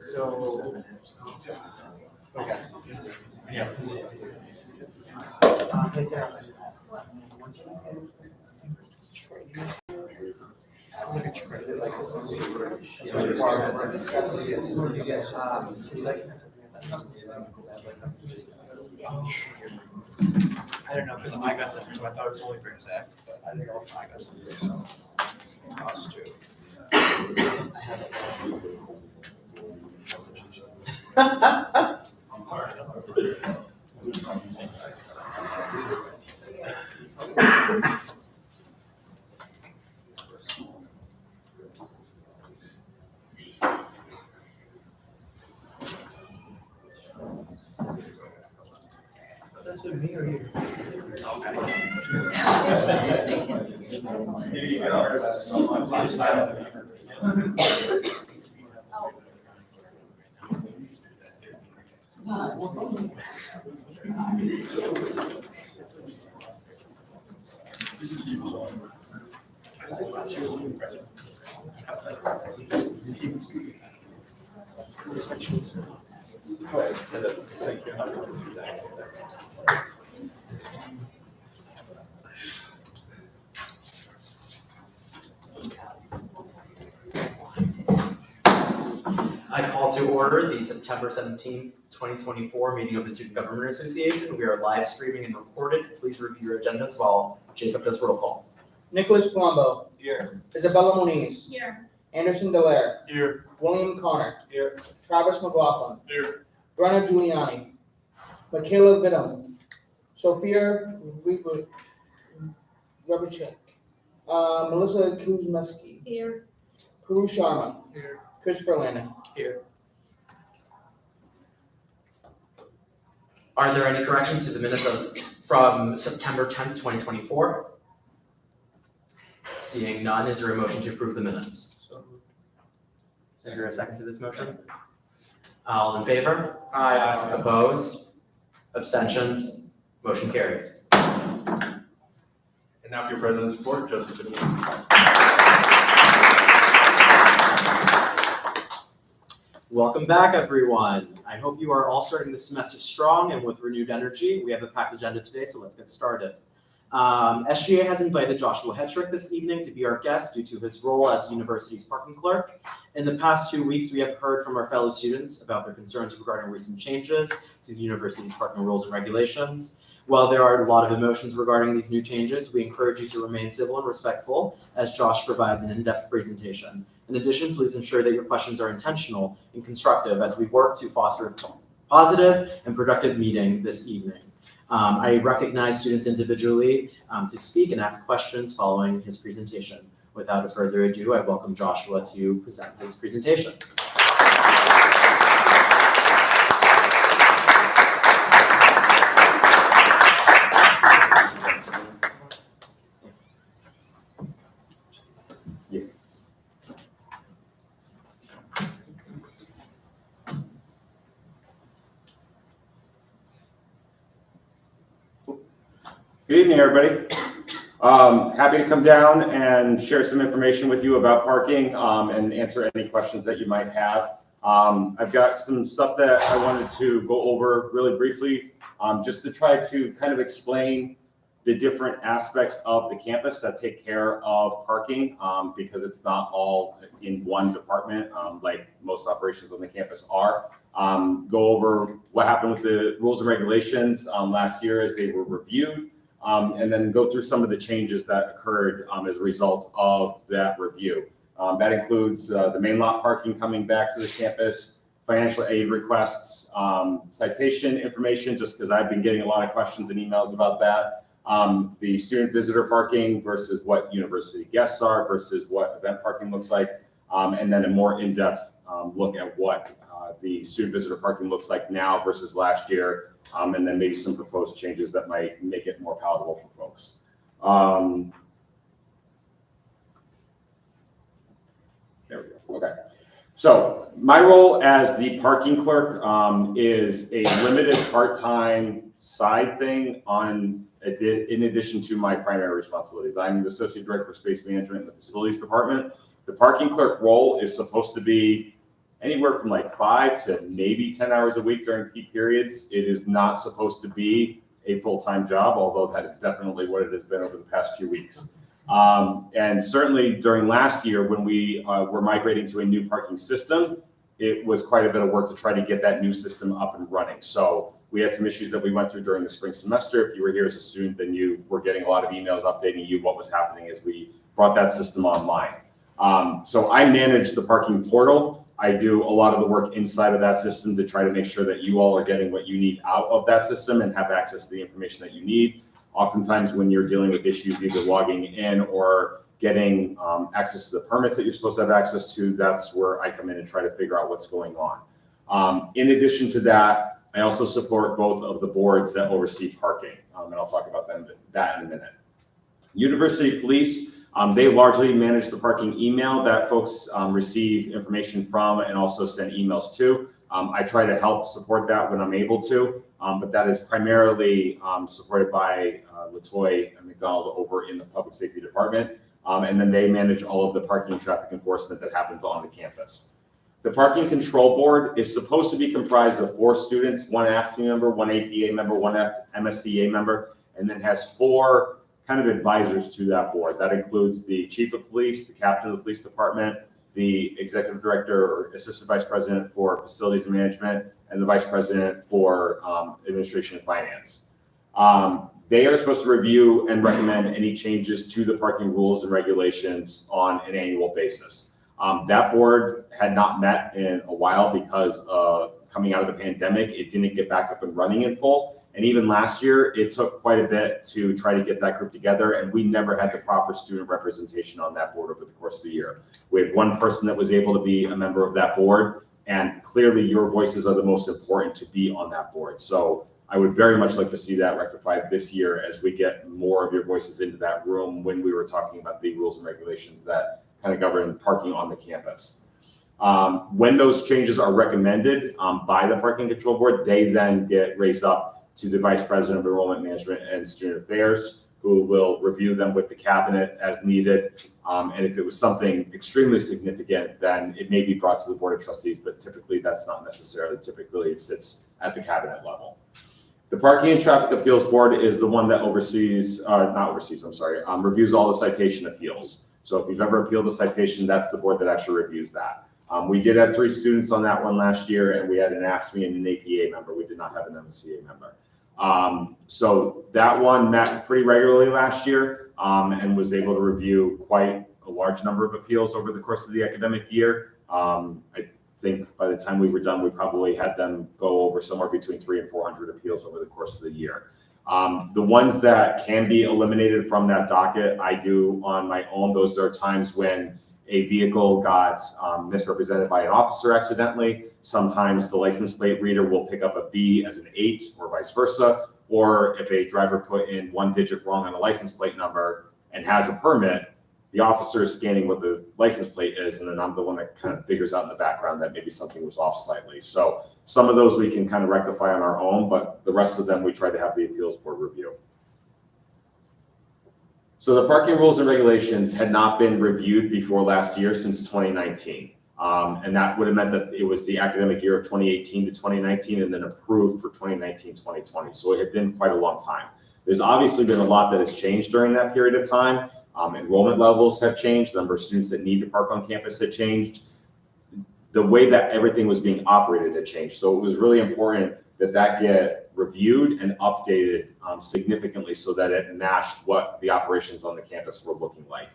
So, okay. Yeah. Hey, Sarah. I don't know, because I got something, so I thought it was only for Zach, but I didn't know if I got something, so. Us too. That's with me or you? Thank you. I call to order the September 17th, 2024 meeting of the Student Government Association. We are live streaming and recorded. Please review your agendas while Jacob does roll call. Nicholas Palumbo. Here. Isabella Moniz. Here. Anderson Dallaire. Here. William Connor. Here. Travis McLaughlin. Here. Brenna Giuliani. Michaela Vidum. Sophia Rebachek. Melissa Kuzmeski. Here. Puru Sharma. Here. Christopher Landon. Here. Are there any corrections to the minutes from September 10th, 2024? Seeing none, is there a motion to approve the minutes? Is there a second to this motion? All in favor? Aye. Opposed? Abstentions? Motion carries. And now for your president's report, Joseph Goodwin. Welcome back, everyone. I hope you are all starting the semester strong and with renewed energy. We have a packed agenda today, so let's get started. SGA has invited Joshua Hettrick this evening to be our guest due to his role as the university's parking clerk. In the past 2 weeks, we have heard from our fellow students about their concerns regarding recent changes to the university's parking rules and regulations. While there are a lot of emotions regarding these new changes, we encourage you to remain civil and respectful as Josh provides an in-depth presentation. In addition, please ensure that your questions are intentional and constructive as we work to foster a positive and productive meeting this evening. I recognize students individually to speak and ask questions following his presentation. Without further ado, I welcome Joshua to present his presentation. Good evening, everybody. Happy to come down and share some information with you about parking and answer any questions that you might have. I've got some stuff that I wanted to go over really briefly, just to try to kind of explain the different aspects of the campus that take care of parking, because it's not all in one department like most operations on the campus are. Go over what happened with the rules and regulations last year as they were reviewed. And then go through some of the changes that occurred as a result of that review. That includes the main lot parking coming back to the campus, financial aid requests, citation information, just because I've been getting a lot of questions and emails about that. The student visitor parking versus what university guests are versus what event parking looks like. And then a more in-depth look at what the student visitor parking looks like now versus last year. And then maybe some proposed changes that might make it more palatable for folks. There we go. Okay. So my role as the parking clerk is a limited part-time side thing in addition to my primary responsibilities. I'm the Associate Director for Space Management in the Facilities Department. The parking clerk role is supposed to be anywhere from like 5 to maybe 10 hours a week during peak periods. It is not supposed to be a full-time job, although that is definitely what it has been over the past few weeks. And certainly during last year when we were migrating to a new parking system, it was quite a bit of work to try to get that new system up and running. So we had some issues that we went through during the spring semester. If you were here as a student, then you were getting a lot of emails updating you what was happening as we brought that system online. So I manage the parking portal. I do a lot of the work inside of that system to try to make sure that you all are getting what you need out of that system and have access to the information that you need. Oftentimes when you're dealing with issues, either logging in or getting access to the permits that you're supposed to have access to, that's where I come in and try to figure out what's going on. In addition to that, I also support both of the boards that oversee parking, and I'll talk about that in a minute. University Police, they largely manage the parking email that folks receive information from and also send emails to. I try to help support that when I'm able to, but that is primarily supported by Latoya and McDonald over in the Public Safety Department, and then they manage all of the parking and traffic enforcement that happens on the campus. The Parking Control Board is supposed to be comprised of 4 students, 1 ASME member, 1 APA member, 1 MSCA member, and then has 4 kind of advisors to that board. That includes the Chief of Police, the Captain of the Police Department, the Executive Director or Assistant Vice President for Facilities and Management, and the Vice President for Administration and Finance. They are supposed to review and recommend any changes to the parking rules and regulations on an annual basis. That board had not met in a while because coming out of the pandemic, it didn't get back up and running in full. And even last year, it took quite a bit to try to get that group together, and we never had the proper student representation on that board over the course of the year. We had 1 person that was able to be a member of that board, and clearly your voices are the most important to be on that board. So I would very much like to see that rectified this year as we get more of your voices into that room when we were talking about the rules and regulations that kind of govern parking on the campus. When those changes are recommended by the Parking Control Board, they then get raised up to the Vice President of Enrollment Management and Student Affairs, who will review them with the cabinet as needed. And if it was something extremely significant, then it may be brought to the Board of Trustees, but typically that's not necessarily. Typically it sits at the cabinet level. The Parking and Traffic Appeals Board is the one that reviews all the citation appeals. So if you've ever appealed a citation, that's the board that actually reviews that. We did have 3 students on that one last year, and we had an ASME and an APA member. We did not have an MSCA member. So that one met pretty regularly last year and was able to review quite a large number of appeals over the course of the academic year. I think by the time we were done, we probably had them go over somewhere between 300 and 400 appeals over the course of the year. The ones that can be eliminated from that docket, I do on my own. Those are times when a vehicle got misrepresented by an officer accidentally. Sometimes the license plate reader will pick up a B as an 8 or vice versa. Or if a driver put in 1 digit wrong on a license plate number and has a permit, the officer is scanning what the license plate is, and then I'm the one that kind of figures out in the background that maybe something was off slightly. So some of those we can kind of rectify on our own, but the rest of them we try to have the appeals board review. So the parking rules and regulations had not been reviewed before last year since 2019. And that would have meant that it was the academic year of 2018 to 2019 and then approved for 2019-2020. So it had been quite a long time. There's obviously been a lot that has changed during that period of time. Enrollment levels have changed. The number of students that need to park on campus had changed. The way that everything was being operated had changed. So it was really important that that get reviewed and updated significantly so that it matched what the operations on the campus were looking like.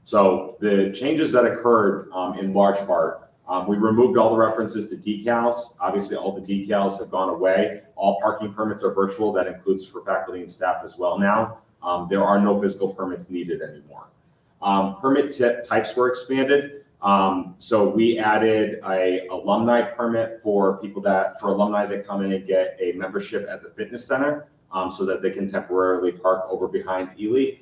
So the changes that occurred in large part, we removed all the references to decals. Obviously, all the decals have gone away. All parking permits are virtual. That includes for faculty and staff as well now. There are no physical permits needed anymore. Permit types were expanded. So we added a alumni permit for alumni that come in and get a membership at the fitness center so that they can temporarily park over behind Ely.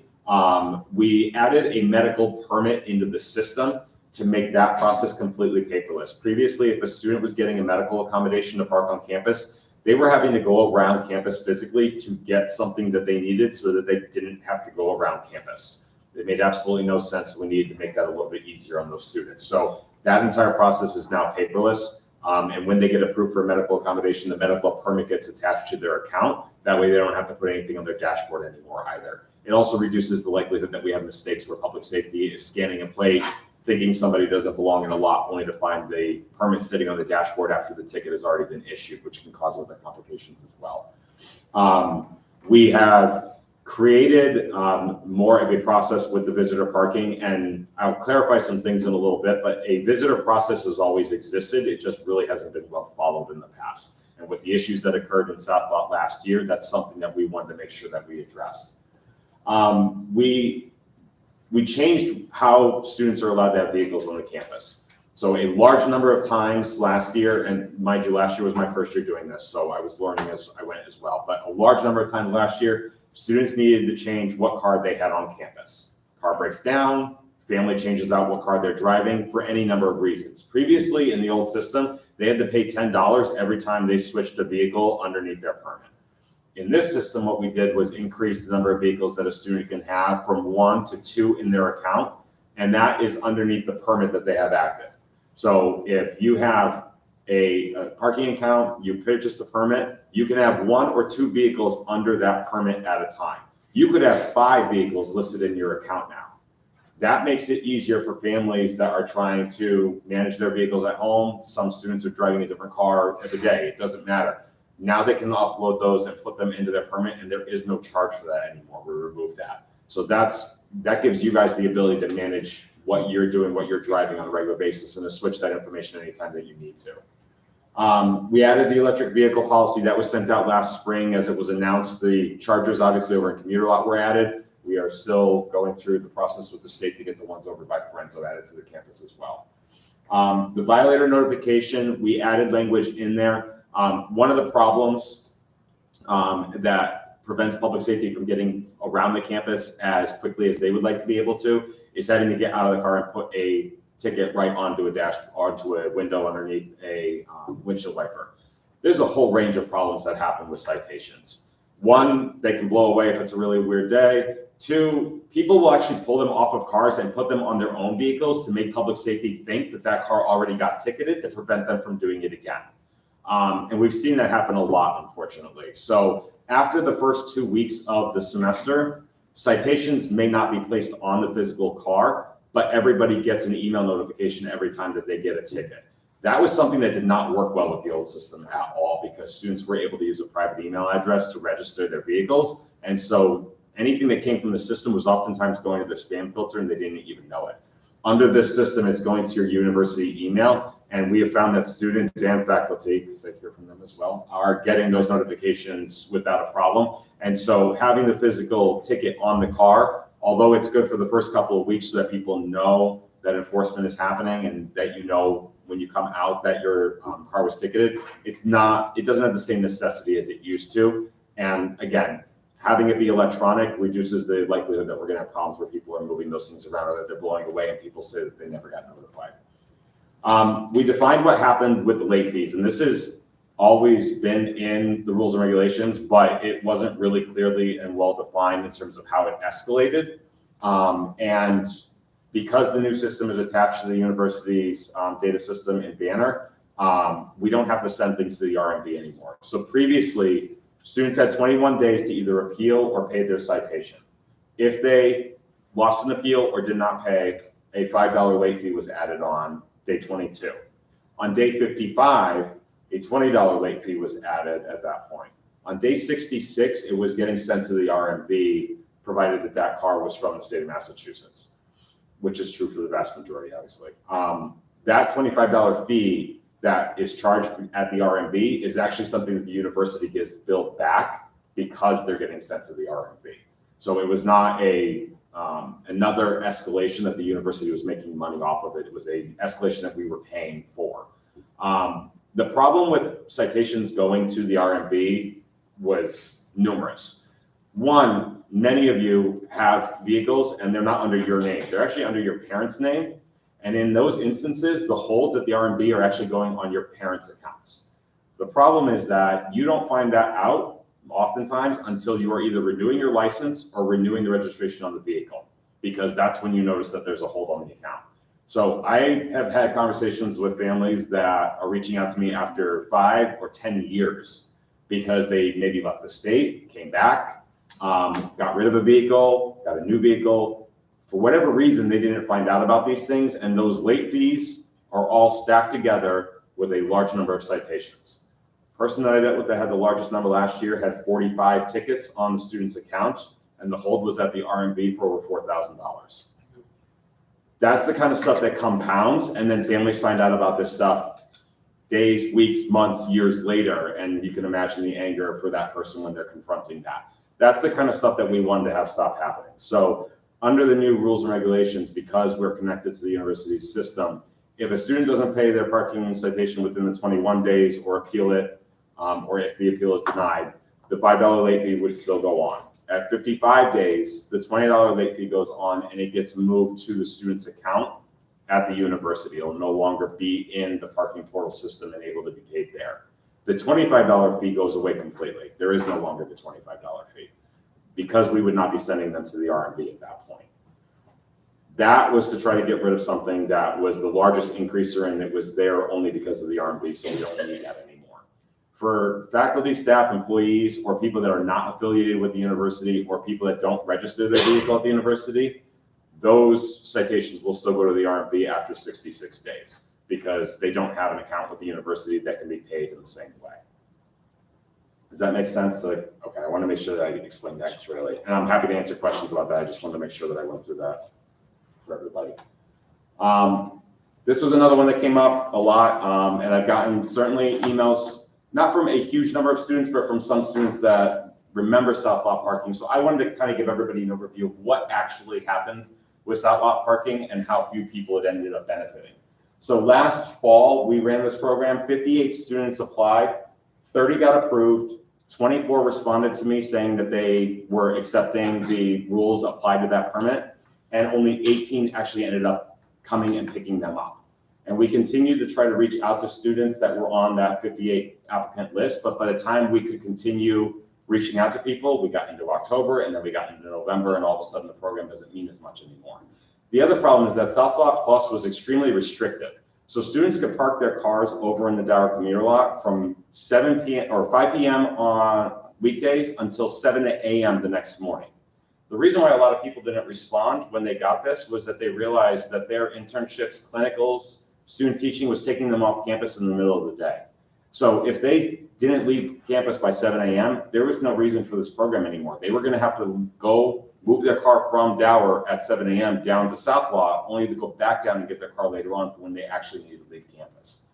We added a medical permit into the system to make that process completely paperless. Previously, if a student was getting a medical accommodation to park on campus, they were having to go around campus physically to get something that they needed so that they didn't have to go around campus. It made absolutely no sense. We needed to make that a little bit easier on those students. So that entire process is now paperless. And when they get approved for a medical accommodation, the medical permit gets attached to their account. That way they don't have to put anything on their dashboard anymore either. It also reduces the likelihood that we have mistakes where public safety is scanning a plate, thinking somebody doesn't belong in a lot, only to find the permit sitting on the dashboard after the ticket has already been issued, which can cause other complications as well. We have created more of a process with the visitor parking, and I'll clarify some things in a little bit, but a visitor process has always existed. It just really hasn't been well followed in the past. And with the issues that occurred in South Lot last year, that's something that we wanted to make sure that we addressed. We changed how students are allowed to have vehicles on the campus. So a large number of times last year, and mind you, last year was my first year doing this, so I was learning as I went as well, but a large number of times last year, students needed to change what car they had on campus. Car breaks down, family changes out what car they're driving for any number of reasons. Previously in the old system, they had to pay $10 every time they switched a vehicle underneath their permit. In this system, what we did was increase the number of vehicles that a student can have from 1 to 2 in their account, and that is underneath the permit that they have active. So if you have a parking account, you purchased a permit, you can have 1 or 2 vehicles under that permit at a time. You could have 5 vehicles listed in your account now. That makes it easier for families that are trying to manage their vehicles at home. Some students are driving a different car every day, it doesn't matter. Now they can upload those and put them into their permit, and there is no charge for that anymore. We removed that. So that gives you guys the ability to manage what you're doing, what you're driving on a regular basis, and to switch that information anytime that you need to. We added the electric vehicle policy that was sent out last spring as it was announced. The chargers obviously over in Commuter Lot were added. We are still going through the process with the state to get the ones over by Parenzo added to the campus as well. The violator notification, we added language in there. One of the problems that prevents public safety from getting around the campus as quickly as they would like to be able to is having to get out of the car and put a ticket right onto a window underneath a windshield wiper. There's a whole range of problems that happen with citations. 1, they can blow away if it's a really weird day. 2, people will actually pull them off of cars and put them on their own vehicles to make public safety think that that car already got ticketed to prevent them from doing it again. And we've seen that happen a lot, unfortunately. So after the first 2 weeks of the semester, citations may not be placed on the physical car, but everybody gets an email notification every time that they get a ticket. That was something that did not work well with the old system at all, because students were able to use a private email address to register their vehicles. And so anything that came from the system was oftentimes going to their spam filter and they didn't even know it. Under this system, it's going to your university email. And we have found that students and faculty, because I hear from them as well, are getting those notifications without a problem. And so having the physical ticket on the car, although it's good for the first couple of weeks so that people know that enforcement is happening and that you know when you come out that your car was ticketed, it doesn't have the same necessity as it used to. And again, having it be electronic reduces the likelihood that we're going to have problems where people are moving those things around or that they're blowing away and people say that they never got notified. We defined what happened with the late fees, and this has always been in the rules and regulations, but it wasn't really clearly and well defined in terms of how it escalated. And because the new system is attached to the university's data system in Banner, we don't have to send things to the RMV anymore. So previously, students had 21 days to either appeal or pay their citation. If they lost an appeal or did not pay, a $5 late fee was added on day 22. On day 55, a $20 late fee was added at that point. On day 66, it was getting sent to the RMV, provided that that car was from the state of Massachusetts, which is true for the vast majority, obviously. That $25 fee that is charged at the RMV is actually something that the university gets billed back because they're getting sent to the RMV. So it was not another escalation that the university was making money off of it. It was an escalation that we were paying for. The problem with citations going to the RMV was numerous. One, many of you have vehicles and they're not under your name. They're actually under your parents' name. And in those instances, the holds at the R&B are actually going on your parents' accounts. The problem is that you don't find that out oftentimes until you are either renewing your license or renewing the registration on the vehicle, because that's when you notice that there's a hold on the account. So I have had conversations with families that are reaching out to me after 5 or 10 years because they maybe left the state, came back, got rid of a vehicle, got a new vehicle. For whatever reason, they didn't find out about these things, and those late fees are all stacked together with a large number of citations. Person that I dealt with that had the largest number last year had 45 tickets on the student's account, and the hold was at the R&B for over $4,000. That's the kind of stuff that compounds, and then families find out about this stuff days, weeks, months, years later, and you can imagine the anger for that person when they're confronting that. That's the kind of stuff that we wanted to have stop happening. So under the new rules and regulations, because we're connected to the university's system, if a student doesn't pay their parking citation within the 21 days or appeal it, or if the appeal is denied, the $5 late fee would still go on. At 55 days, the $20 late fee goes on and it gets moved to the student's account at the university. It'll no longer be in the parking portal system and able to be paid there. The $25 fee goes away completely. There is no longer the $25 fee because we would not be sending them to the R&B at that point. That was to try to get rid of something that was the largest increaser, and it was there only because of the R&B, so we don't need that anymore. For faculty, staff, employees, or people that are not affiliated with the university, or people that don't register their vehicle at the university, those citations will still go to the R&B after 66 days because they don't have an account with the university that can be paid in the same way. Does that make sense? Okay, I want to make sure that I explained that clearly, and I'm happy to answer questions about that. I just wanted to make sure that I went through that for everybody. This was another one that came up a lot, and I've gotten certainly emails, not from a huge number of students, but from some students that remember South Lot parking. So I wanted to kind of give everybody an overview of what actually happened with South Lot parking and how few people it ended up benefiting. So last fall, we ran this program, 58 students applied, 30 got approved, 24 responded to me saying that they were accepting the rules applied to that permit, and only 18 actually ended up coming and picking them up. And we continued to try to reach out to students that were on that 58 applicant list, but by the time we could continue reaching out to people, we got into October, and then we got into November, and all of a sudden the program doesn't mean as much anymore. The other problem is that South Lot Plus was extremely restrictive. So students could park their cars over in the Dower commuter lot from 7 p.m. or 5 p.m. on weekdays until 7 a.m. the next morning. The reason why a lot of people didn't respond when they got this was that they realized that their internships, clinicals, student teaching was taking them off campus in the middle of the day. So if they didn't leave campus by 7 a.m., there was no reason for this program anymore. They were going to have to go move their car from Dower at 7 a.m. down to South Lot, only to go back down and get their car later on for when they actually needed to leave campus.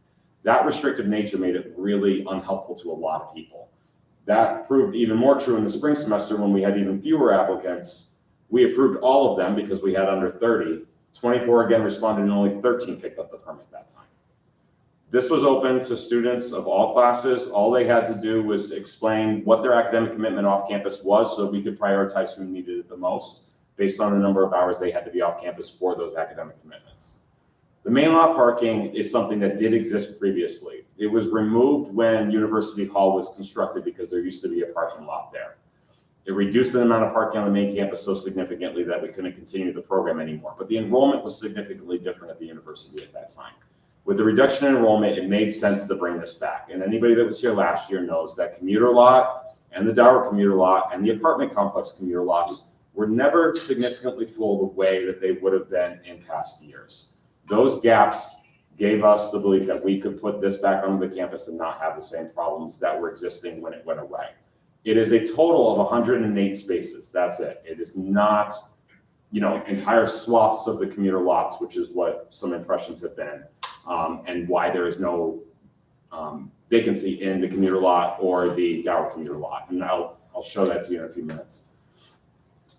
That restrictive nature made it really unhelpful to a lot of people. That proved even more true in the spring semester when we had even fewer applicants. We approved all of them because we had under 30. 24 again responded and only 13 picked up the permit that time. This was open to students of all classes. All they had to do was explain what their academic commitment off campus was so we could prioritize who needed it the most based on the number of hours they had to be off campus for those academic commitments. The main lot parking is something that did exist previously. It was removed when University Hall was constructed because there used to be a parking lot there. It reduced the amount of parking on the main campus so significantly that we couldn't continue the program anymore. But the enrollment was significantly different at the university at that time. With the reduction in enrollment, it made sense to bring this back. And anybody that was here last year knows that commuter lot and the Dower commuter lot and the apartment complex commuter lots were never significantly full the way that they would have been in past years. Those gaps gave us the belief that we could put this back onto the campus and not have the same problems that were existing when it went away. It is a total of 108 spaces. That's it. It is not, entire swaths of the commuter lots, which is what some impressions have been, and why there is no vacancy in the commuter lot or the Dower commuter lot. And I'll show that to you in a few minutes.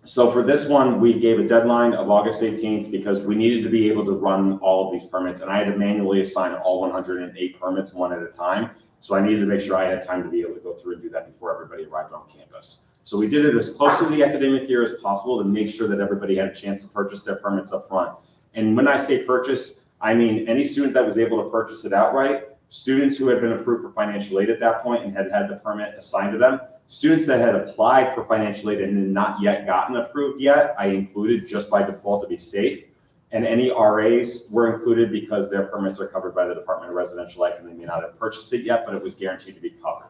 So for this one, we gave a deadline of August 18th because we needed to be able to run all of these permits, and I had to manually assign all 108 permits one at a time. So I needed to make sure I had time to be able to go through and do that before everybody arrived on campus. So we did it as close to the academic year as possible to make sure that everybody had a chance to purchase their permits up front. And when I say purchase, I mean any student that was able to purchase it outright, students who had been approved for financial aid at that point and had had the permit assigned to them, students that had applied for financial aid and had not yet gotten approved yet, I included just by default to be safe. And any RAs were included because their permits are covered by the Department of Residential Life and they may not have purchased it yet, but it was guaranteed to be covered.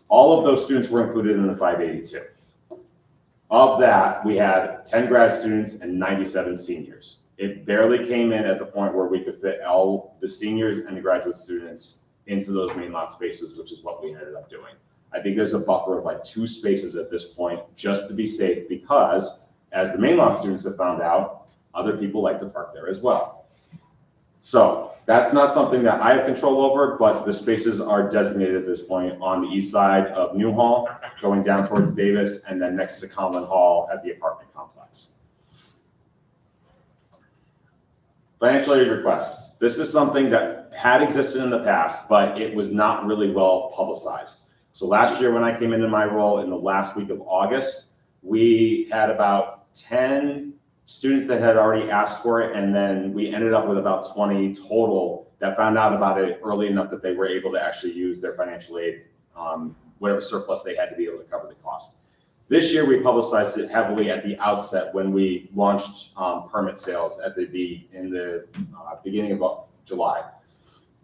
All of those students were included in the 582. Of that, we had 10 grad students and 97 seniors. It barely came in at the point where we could fit all the seniors and the graduate students into those main lot spaces, which is what we ended up doing. I think there's a buffer of like 2 spaces at this point just to be safe because, as the main lot students have found out, other people like to park there as well. So that's not something that I have control over, but the spaces are designated at this point on the east side of New Hall, going down towards Davis, and then next to Conlin Hall at the apartment complex. Financial aid requests. This is something that had existed in the past, but it was not really well publicized. So last year when I came into my role in the last week of August, we had about 10 students that had already asked for it, and then we ended up with about 20 total that found out about it early enough that they were able to actually use their financial aid, whatever surplus they had to be able to cover the cost. This year we publicized it heavily at the outset when we launched permit sales in the beginning of July.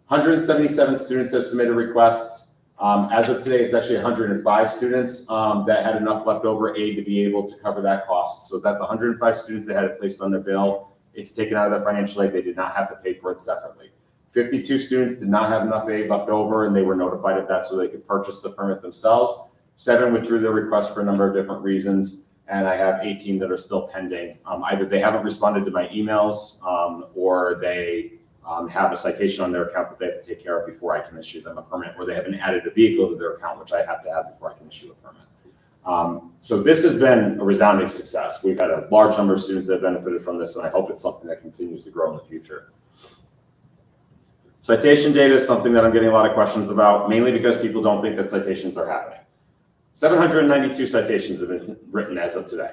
177 students have submitted requests. As of today, it's actually 105 students that had enough leftover aid to be able to cover that cost. So that's 105 students that had it placed on their bill. It's taken out of their financial aid. They did not have to pay for it separately. 52 students did not have enough aid left over, and they were notified of that so they could purchase the permit themselves. 7 withdrew their request for a number of different reasons, and I have 18 that are still pending. Either they haven't responded to my emails or they have a citation on their account that they have to take care of before I can issue them a permit, or they haven't added a vehicle to their account, which I have to have before I can issue a permit. So this has been a resounding success. We've had a large number of students that have benefited from this, and I hope it's something that continues to grow in the future. Citation data is something that I'm getting a lot of questions about, mainly because people don't think that citations are happening. 792 citations have been written as of today.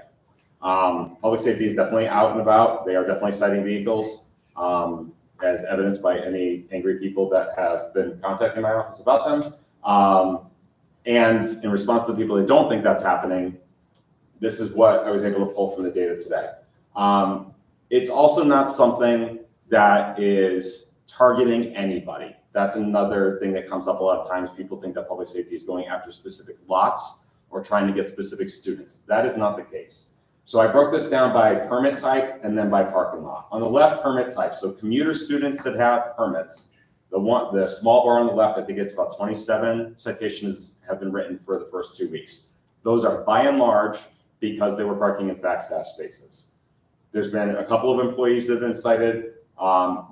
Public safety is definitely out and about. They are definitely citing vehicles, as evidenced by any angry people that have been contacting my office about them. And in response to the people that don't think that's happening, this is what I was able to pull from the data today. It's also not something that is targeting anybody. That's another thing that comes up a lot of times. People think that public safety is going after specific lots or trying to get specific students. That is not the case. So I broke this down by permit type and then by parking lot. On the left, permit type. So commuter students that have permits, the small bar on the left, I think it's about 27 citations have been written for the first 2 weeks. Those are by and large because they were parking in fact staff spaces. There's been a couple of employees that have been cited.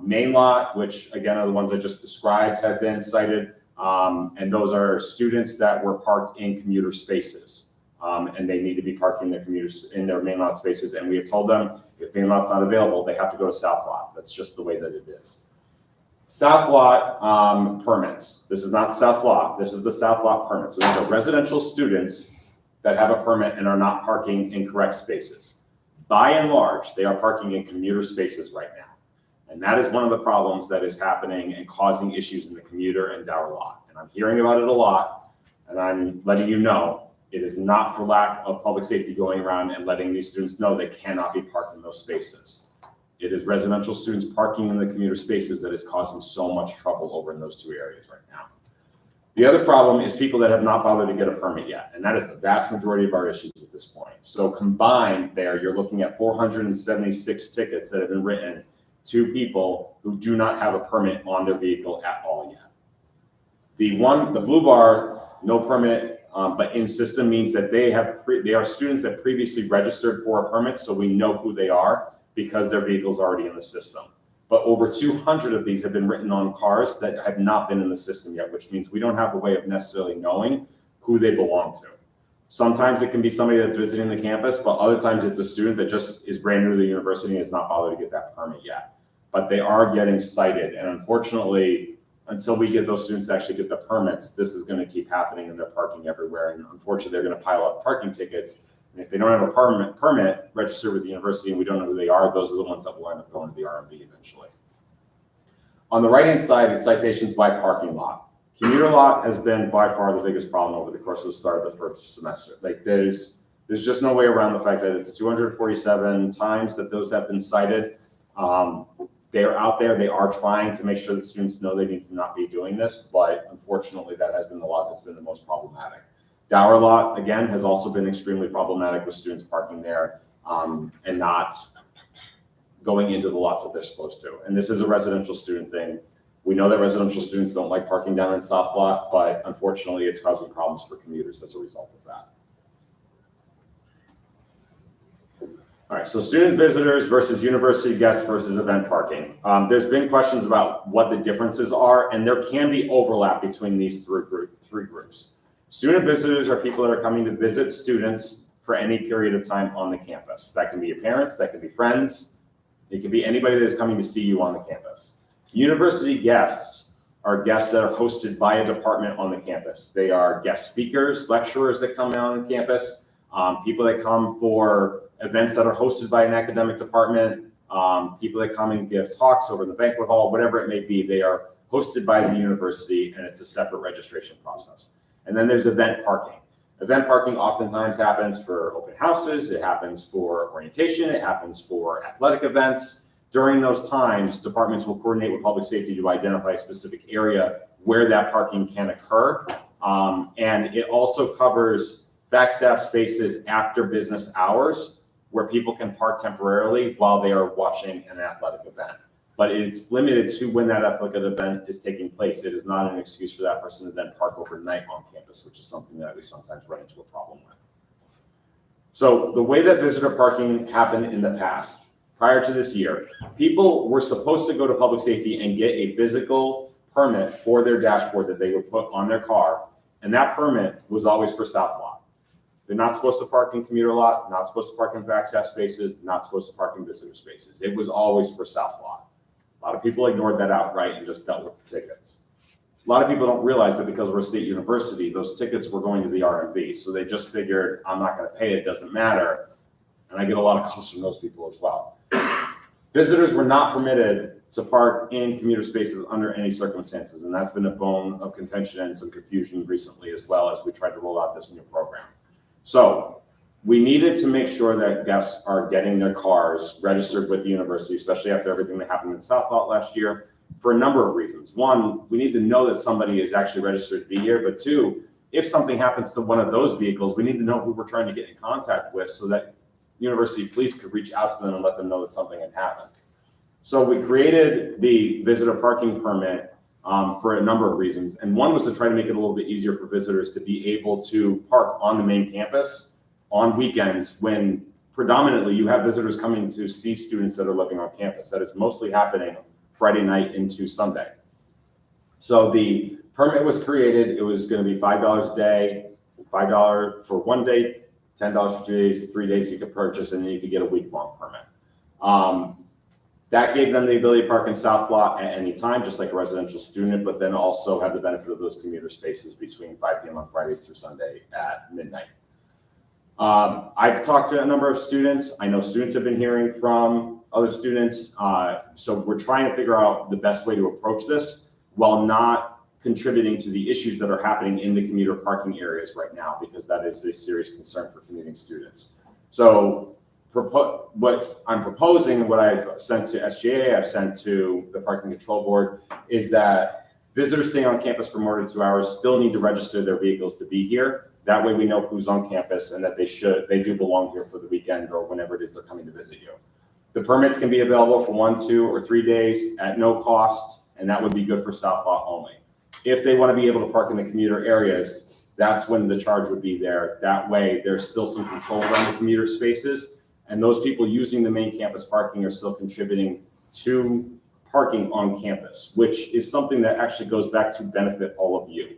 Main lot, which again are the ones I just described, have been cited. And those are students that were parked in commuter spaces. And they need to be parking their commuters in their main lot spaces. And we have told them if main lot's not available, they have to go to south lot. That's just the way that it is. South lot permits. This is not south lot. This is the south lot permits. So these are residential students that have a permit and are not parking in correct spaces. By and large, they are parking in commuter spaces right now. And that is one of the problems that is happening and causing issues in the commuter and Dower lot. And I'm hearing about it a lot, and I'm letting you know it is not for lack of public safety going around and letting these students know they cannot be parked in those spaces. It is residential students parking in the commuter spaces that is causing so much trouble over in those 2 areas right now. The other problem is people that have not bothered to get a permit yet, and that is the vast majority of our issues at this point. So combined there, you're looking at 476 tickets that have been written to people who do not have a permit on their vehicle at all yet. The blue bar, no permit, but in system means that they are students that previously registered for a permit, so we know who they are because their vehicle's already in the system. But over 200 of these have been written on cars that have not been in the system yet, which means we don't have a way of necessarily knowing who they belong to. Sometimes it can be somebody that's visiting the campus, but other times it's a student that just is brand new to the university and has not bothered to get that permit yet. But they are getting cited, and unfortunately, until we get those students to actually get the permits, this is going to keep happening and they're parking everywhere. And unfortunately, they're going to pile up parking tickets. And if they don't have a permit registered with the university and we don't know who they are, those are the ones that will end up going to the RMV eventually. On the right-hand side, it's citations by parking lot. Commuter lot has been by far the biggest problem over the course of the start of the first semester. Like there's just no way around the fact that it's 247 times that those have been cited. They are out there. They are trying to make sure that students know they need to not be doing this, but unfortunately, that has been the lot that's been the most problematic. Dower lot, again, has also been extremely problematic with students parking there and not going into the lots that they're supposed to. And this is a residential student thing. We know that residential students don't like parking down in South Lot, but unfortunately, it's causing problems for commuters as a result of that. All right, so student visitors versus university guests versus event parking. There's been questions about what the differences are, and there can be overlap between these three groups. Student visitors are people that are coming to visit students for any period of time on the campus. That can be your parents, that can be friends, it can be anybody that is coming to see you on the campus. University guests are guests that are hosted by a department on the campus. They are guest speakers, lecturers that come out on the campus, people that come for events that are hosted by an academic department, people that come and give talks over in the banquet hall, whatever it may be, they are hosted by the university and it's a separate registration process. And then there's event parking. Event parking oftentimes happens for open houses, it happens for orientation, it happens for athletic events. During those times, departments will coordinate with public safety to identify a specific area where that parking can occur. And it also covers backstaff spaces after business hours where people can park temporarily while they are watching an athletic event. But it's limited to when that athletic event is taking place. It is not an excuse for that person to then park overnight on campus, which is something that we sometimes run into a problem with. So the way that visitor parking happened in the past, prior to this year, people were supposed to go to public safety and get a physical permit for their dashboard that they would put on their car, and that permit was always for South Lot. They're not supposed to park in commuter lot, not supposed to park in backstaff spaces, not supposed to park in visitor spaces. It was always for South Lot. A lot of people ignored that outright and just dealt with the tickets. A lot of people don't realize that because we're a state university, those tickets were going to the RMV. So they just figured, I'm not going to pay it, doesn't matter. And I get a lot of calls from those people as well. Visitors were not permitted to park in commuter spaces under any circumstances. And that's been a bone of contention and some confusion recently as well as we tried to roll out this new program. So we needed to make sure that guests are getting their cars registered with the university, especially after everything that happened in South Lot last year, for a number of reasons. One, we need to know that somebody is actually registered to be here. But two, if something happens to one of those vehicles, we need to know who we're trying to get in contact with so that university police could reach out to them and let them know that something had happened. So we created the visitor parking permit for a number of reasons. And one was to try to make it a little bit easier for visitors to be able to park on the main campus on weekends when predominantly you have visitors coming to see students that are living on campus. That is mostly happening Friday night into Sunday. So the permit was created. It was going to be $5 a day, $5 for one day, $10 for 2 days, 3 days you could purchase, and then you could get a week-long permit. That gave them the ability to park in South Lot at any time, just like a residential student, but then also have the benefit of those commuter spaces between 5 p.m. on Fridays through Sunday at midnight. I've talked to a number of students. I know students have been hearing from other students. So we're trying to figure out the best way to approach this while not contributing to the issues that are happening in the commuter parking areas right now, because that is a serious concern for commuting students. So what I'm proposing and what I've sent to SGA, I've sent to the Parking Control Board, is that visitors staying on campus for more than 2 hours still need to register their vehicles to be here. That way we know who's on campus and that they do belong here for the weekend or whenever it is they're coming to visit you. The permits can be available for 1, 2, or 3 days at no cost, and that would be good for South Lot only. If they want to be able to park in the commuter areas, that's when the charge would be there. That way there's still some control around the commuter spaces, and those people using the main campus parking are still contributing to parking on campus, which is something that actually goes back to benefit all of you.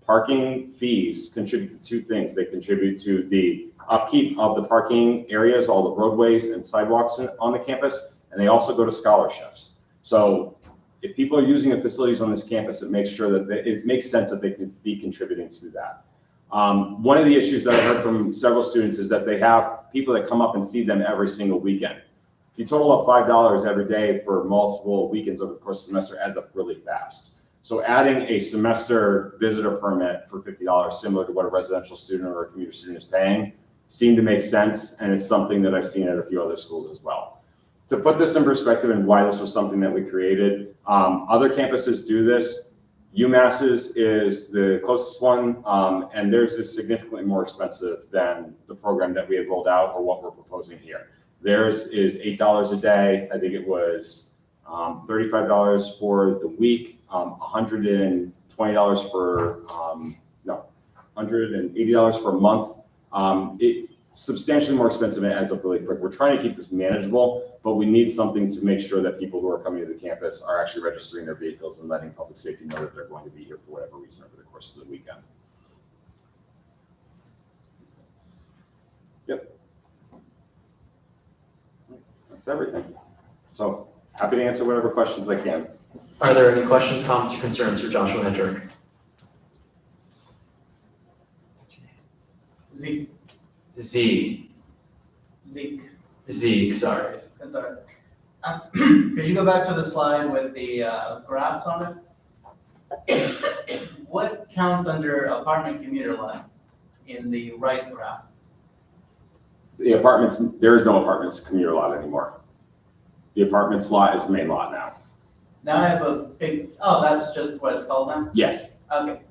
Parking fees contribute to two things. They contribute to the upkeep of the parking areas, all the roadways and sidewalks on the campus, and they also go to scholarships. So if people are using the facilities on this campus, it makes sure that it makes sense that they can be contributing to that. One of the issues that I heard from several students is that they have people that come up and see them every single weekend. If you total up $5 every day for multiple weekends over the course of the semester, adds up really fast. So adding a semester visitor permit for $50, similar to what a residential student or a commuter student is paying, seemed to make sense, and it's something that I've seen at a few other schools as well. To put this in perspective and why this was something that we created, other campuses do this. UMass's is the closest one, and theirs is significantly more expensive than the program that we had rolled out or what we're proposing here. Theirs is $8 a day. I think it was $35 for the week, $120 for, $180 for a month. It substantially more expensive and it adds up really quick. We're trying to keep this manageable, but we need something to make sure that people who are coming to the campus are actually registering their vehicles and letting public safety know that they're going to be here for whatever reason over the course of the weekend. Yep. That's everything. So happy to answer whatever questions I can. Are there any questions, comments, or concerns for Joshua Hettrick? Zeke. Z. Zeke. Zeke, sorry. That's all right. Could you go back to the slide with the graphs on it? What counts under apartment commuter lot in the right graph? The apartments, there is no apartments commuter lot anymore. The apartments lot is the main lot now. Now I have a big, oh, that's just what it's called now? Yes. Okay.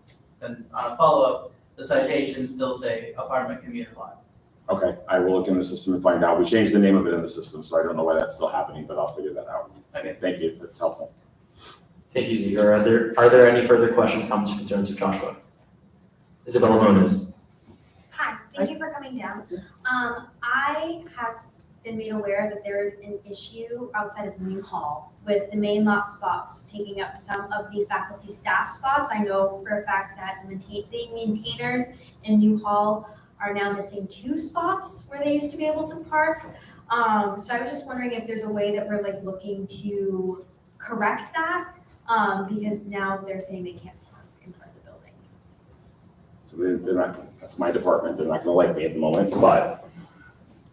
Then on a follow-up, the citations still say apartment commuter lot. Okay, I will look in the system and find out. We changed the name of it in the system, so I don't know why that's still happening, but I'll figure that out. Okay. Thank you, that's helpful. Thank you, Zeke. Are there any further questions, comments, or concerns for Joshua? Isabella Moniz. Hi, thank you for coming down. I have been made aware that there is an issue outside of New Hall with the main lot spots taking up some of the faculty staff spots. I know for a fact that the maintainers in New Hall are now missing 2 spots where they used to be able to park. So I was just wondering if there's a way that we're like looking to correct that, because now they're saying they can't park in front of the building. So they're not, that's my department, they're not gonna like me at the moment, but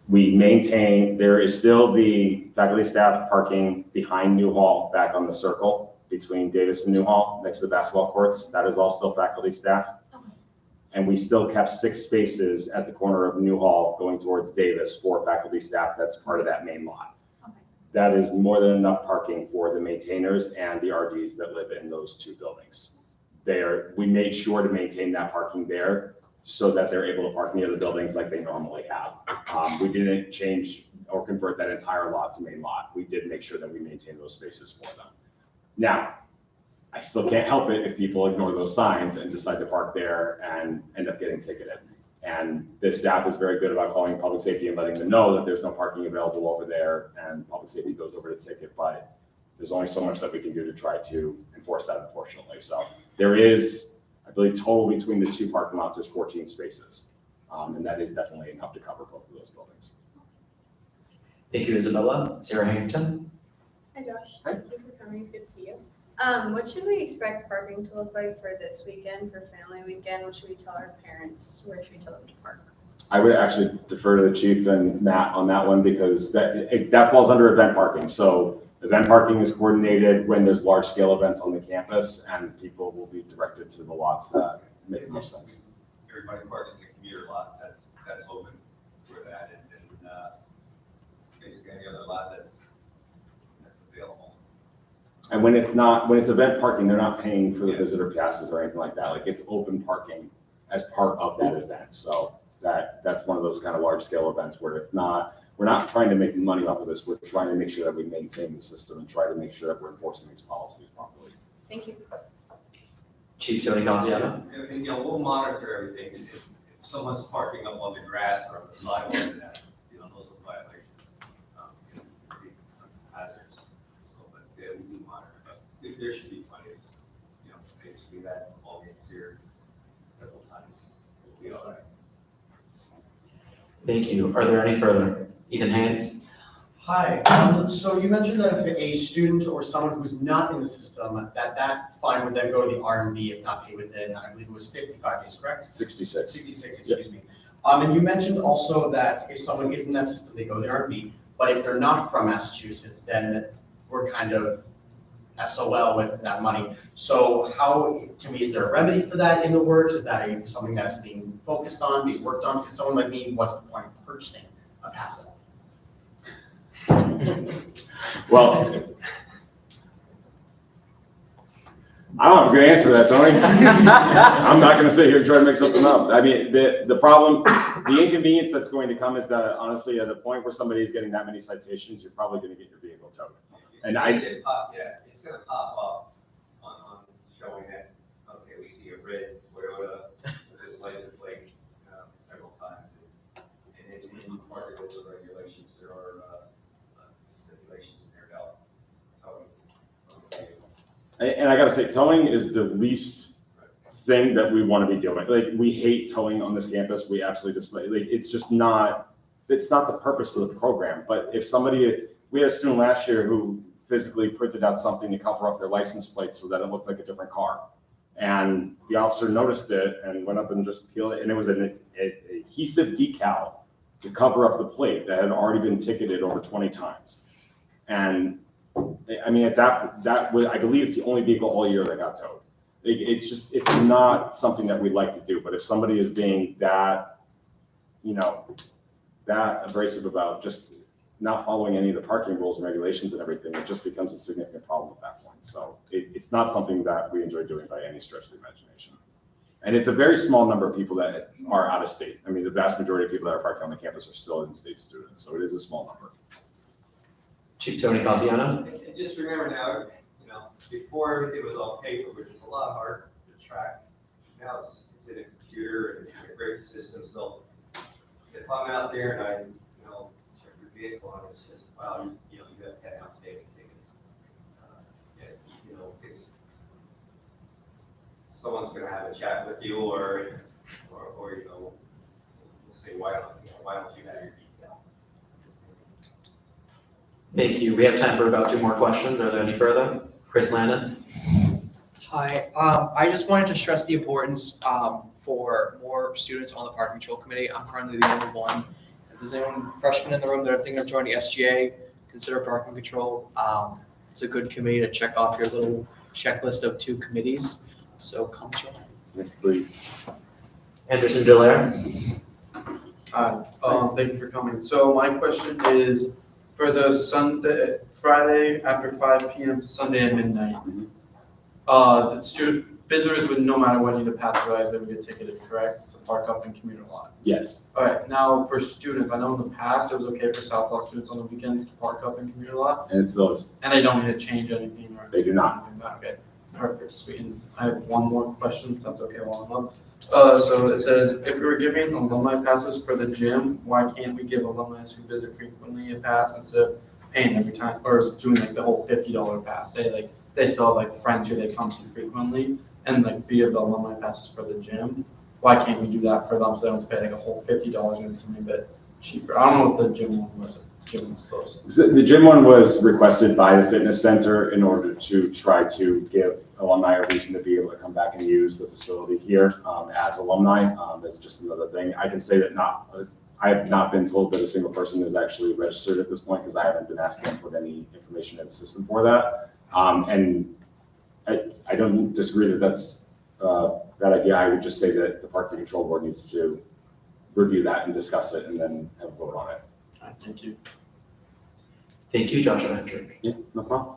we maintain, there is still the faculty staff parking behind New Hall back on the circle between Davis and New Hall next to the basketball courts. That is all still faculty staff. And we still kept 6 spaces at the corner of New Hall going towards Davis for faculty staff. That's part of that main lot. Okay. That is more than enough parking for the maintainers and the RDs that live in those 2 buildings. We made sure to maintain that parking there so that they're able to park near the buildings like they normally have. We didn't change or convert that entire lot to main lot. We did make sure that we maintained those spaces for them. Now, I still can't help it if people ignore those signs and decide to park there and end up getting ticketed. And the staff is very good about calling public safety and letting them know that there's no parking available over there, and public safety goes over to ticket, but there's only so much that we can do to try to enforce that, unfortunately. So there is, I believe, total between the 2 parking lots is 14 spaces. And that is definitely enough to cover both of those buildings. Thank you, Isabella. Sarah Harrington. Hi Josh, Hi. thank you for coming, it's good to see you. What should we expect parking to look like for this weekend, for family weekend? What should we tell our parents? Where should we tell them to park? I would actually defer to the chief and Matt on that one because that falls under event parking. So event parking is coordinated when there's large scale events on the campus, and people will be directed to the lots that make the most sense. Everybody parks in the commuter lot, that's open for that, and basically any other lot that's available. And when it's event parking, they're not paying for the visitor passes or anything like that. Like, it's open parking as part of that event. So that's one of those kind of large scale events where we're not trying to make money off of this. We're trying to make sure that we maintain the system and try to make sure that we're enforcing these policies properly. Thank you. Chief Tony Gaziano. And we'll monitor everything. If someone's parking up on the grass or on the sidewalk, that, those are violations. Hazards. So, but yeah, we do monitor, but there should be plenty of, space. We've had all games here several times. We'll be all right. Thank you. Are there any further? Ethan Haynes. Hi, so you mentioned that if a student or someone who's not in the system, that fine would then go to the RMV if not paid within, I believe it was 55 days, correct? 66. 66, excuse me. And you mentioned also that if someone is in that system, they go to the RMV, but if they're not from Massachusetts, then we're kind of SOL with that money. So is there a remedy for that in the works? Is that something that's being focused on, being worked on? Because someone like me, what's the point of purchasing a pass? Well, I don't have a good answer for that, Tony. I'm not gonna sit here and try to make something up. I mean, the problem, the inconvenience that's going to come is that honestly, at a point where somebody is getting that many citations, you're probably gonna get your vehicle towed. And It's gonna pop up on showing that, okay, we see a red Toyota with this license plate several times. And it's in part of the regulations, there are stipulations in there about towing. And I gotta say, towing is the least thing that we want to be doing. Like, we hate towing on this campus. We absolutely display, like, it's just not, it's not the purpose of the program. But if we had a student last year who physically printed out something to cover up their license plate so that it looked like a different car. And the officer noticed it and went up and just peeled it. And it was an adhesive decal to cover up the plate that had already been ticketed over 20 times. And I mean, I believe it's the only vehicle all year that got towed. It's not something that we'd like to do. But if somebody is being that abrasive about just not following any of the parking rules and regulations and everything, it just becomes a significant problem at that point. So it's not something that we enjoy doing by any stretch of the imagination. And it's a very small number of people that are out of state. I mean, the vast majority of people that are parking on the campus are still in-state students. So it is a small number. Chief Tony Casiano. And just remember now, before everything was all paper, which was a lot harder to track. Now it's in a computer and a great system. So if I'm out there and I, check your vehicle and it says, wow, you have 10 outstanding tickets. It's someone's going to have a chat with you, or we'll say, why don't you have your detail? Thank you. We have time for about 2 more questions. Are there any further? Chris Landon. Hi, I just wanted to stress the importance for more students on the parking control committee. I'm currently the only one. If there's anyone freshmen in the room that are thinking of joining SGA, consider parking control. It's a good committee to check off your little checklist of 2 committees. So come join. Yes, please. Anderson Delaire. Hi, thank you for coming. So my question is, for the Friday after 5 p.m. to Sunday at midnight, the student visitors would, no matter what, need to pass the eyes, they would get ticketed, correct? To park up in commuter lot. Yes. All right, now for students, I know in the past it was okay for Southwell students on the weekends to park up in commuter lot. And it's those. And they don't need to change anything or. They do not. Okay, perfect, sweet. And I have one more question, if that's okay while I'm up. So it says, if we were giving alumni passes for the gym, why can't we give alumni who visit frequently a pass instead of paying every time, or doing like the whole $50 pass? Say like they still have like friends who they come to frequently, and like be of the alumni passes for the gym. Why can't we do that for them so they don't have to pay like a whole $50 and something a bit cheaper? I don't know what the gym one was. So the gym one was requested by the fitness center in order to try to give alumni a reason to be able to come back and use the facility here as alumni. That's just another thing. I can say that I have not been told that a single person is actually registered at this point because I haven't been asked to input any information in the system for that. And I don't disagree that that's that idea. I would just say that the Parking Control Board needs to review that and discuss it and then have a vote on it. Thank you. Thank you, Joshua Hettrick. Yeah, no problem.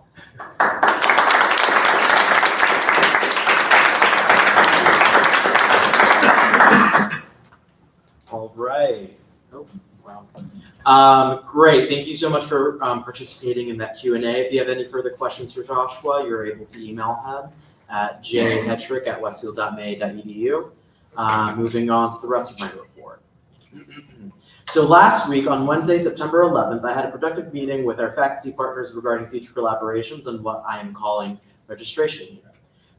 All right. Oh, wow. Great. Thank you so much for participating in that Q&A. If you have any further questions for Joshua, you're able to email him at jhettrick@westfield.ma.edu. Moving on to the rest of my report. So last week on Wednesday, September 11th, I had a productive meeting with our faculty partners regarding future collaborations and what I am calling registration week.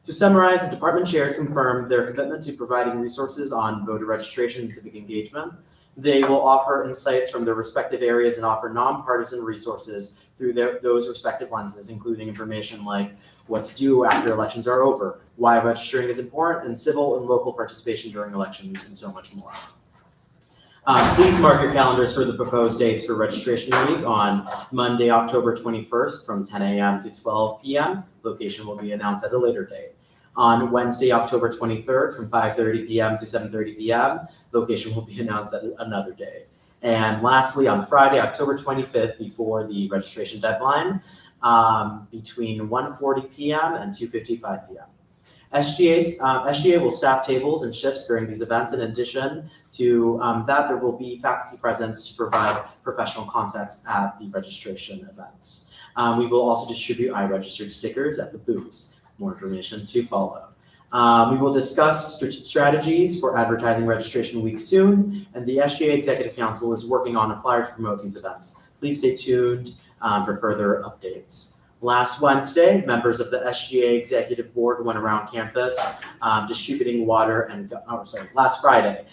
To summarize, the department chairs confirmed their commitment to providing resources on voter registration and civic engagement. They will offer insights from their respective areas and offer nonpartisan resources through those respective lenses, including information like what to do after elections are over, why registering is important, and civil and local participation during elections, and so much more. Please mark your calendars for the proposed dates for registration week on Monday, October 21st from 10 a.m. to 12 p.m. Location will be announced at a later date. On Wednesday, October 23rd from 5:30 p.m. to 7:30 p.m. Location will be announced at another day. And lastly, on Friday, October 25th, before the registration deadline, between 1:40 p.m. and 2:55 p.m. SGA will staff tables and shifts during these events. In addition to that, there will be faculty presence to provide professional context at the registration events. We will also distribute iRegistered stickers at the booths. More information to follow. We will discuss strategies for advertising registration week soon, and the SGA Executive Council is working on a flyer to promote these events. Please stay tuned for further updates. Last Wednesday, members of the SGA Executive Board went around campus distributing water and, last Friday,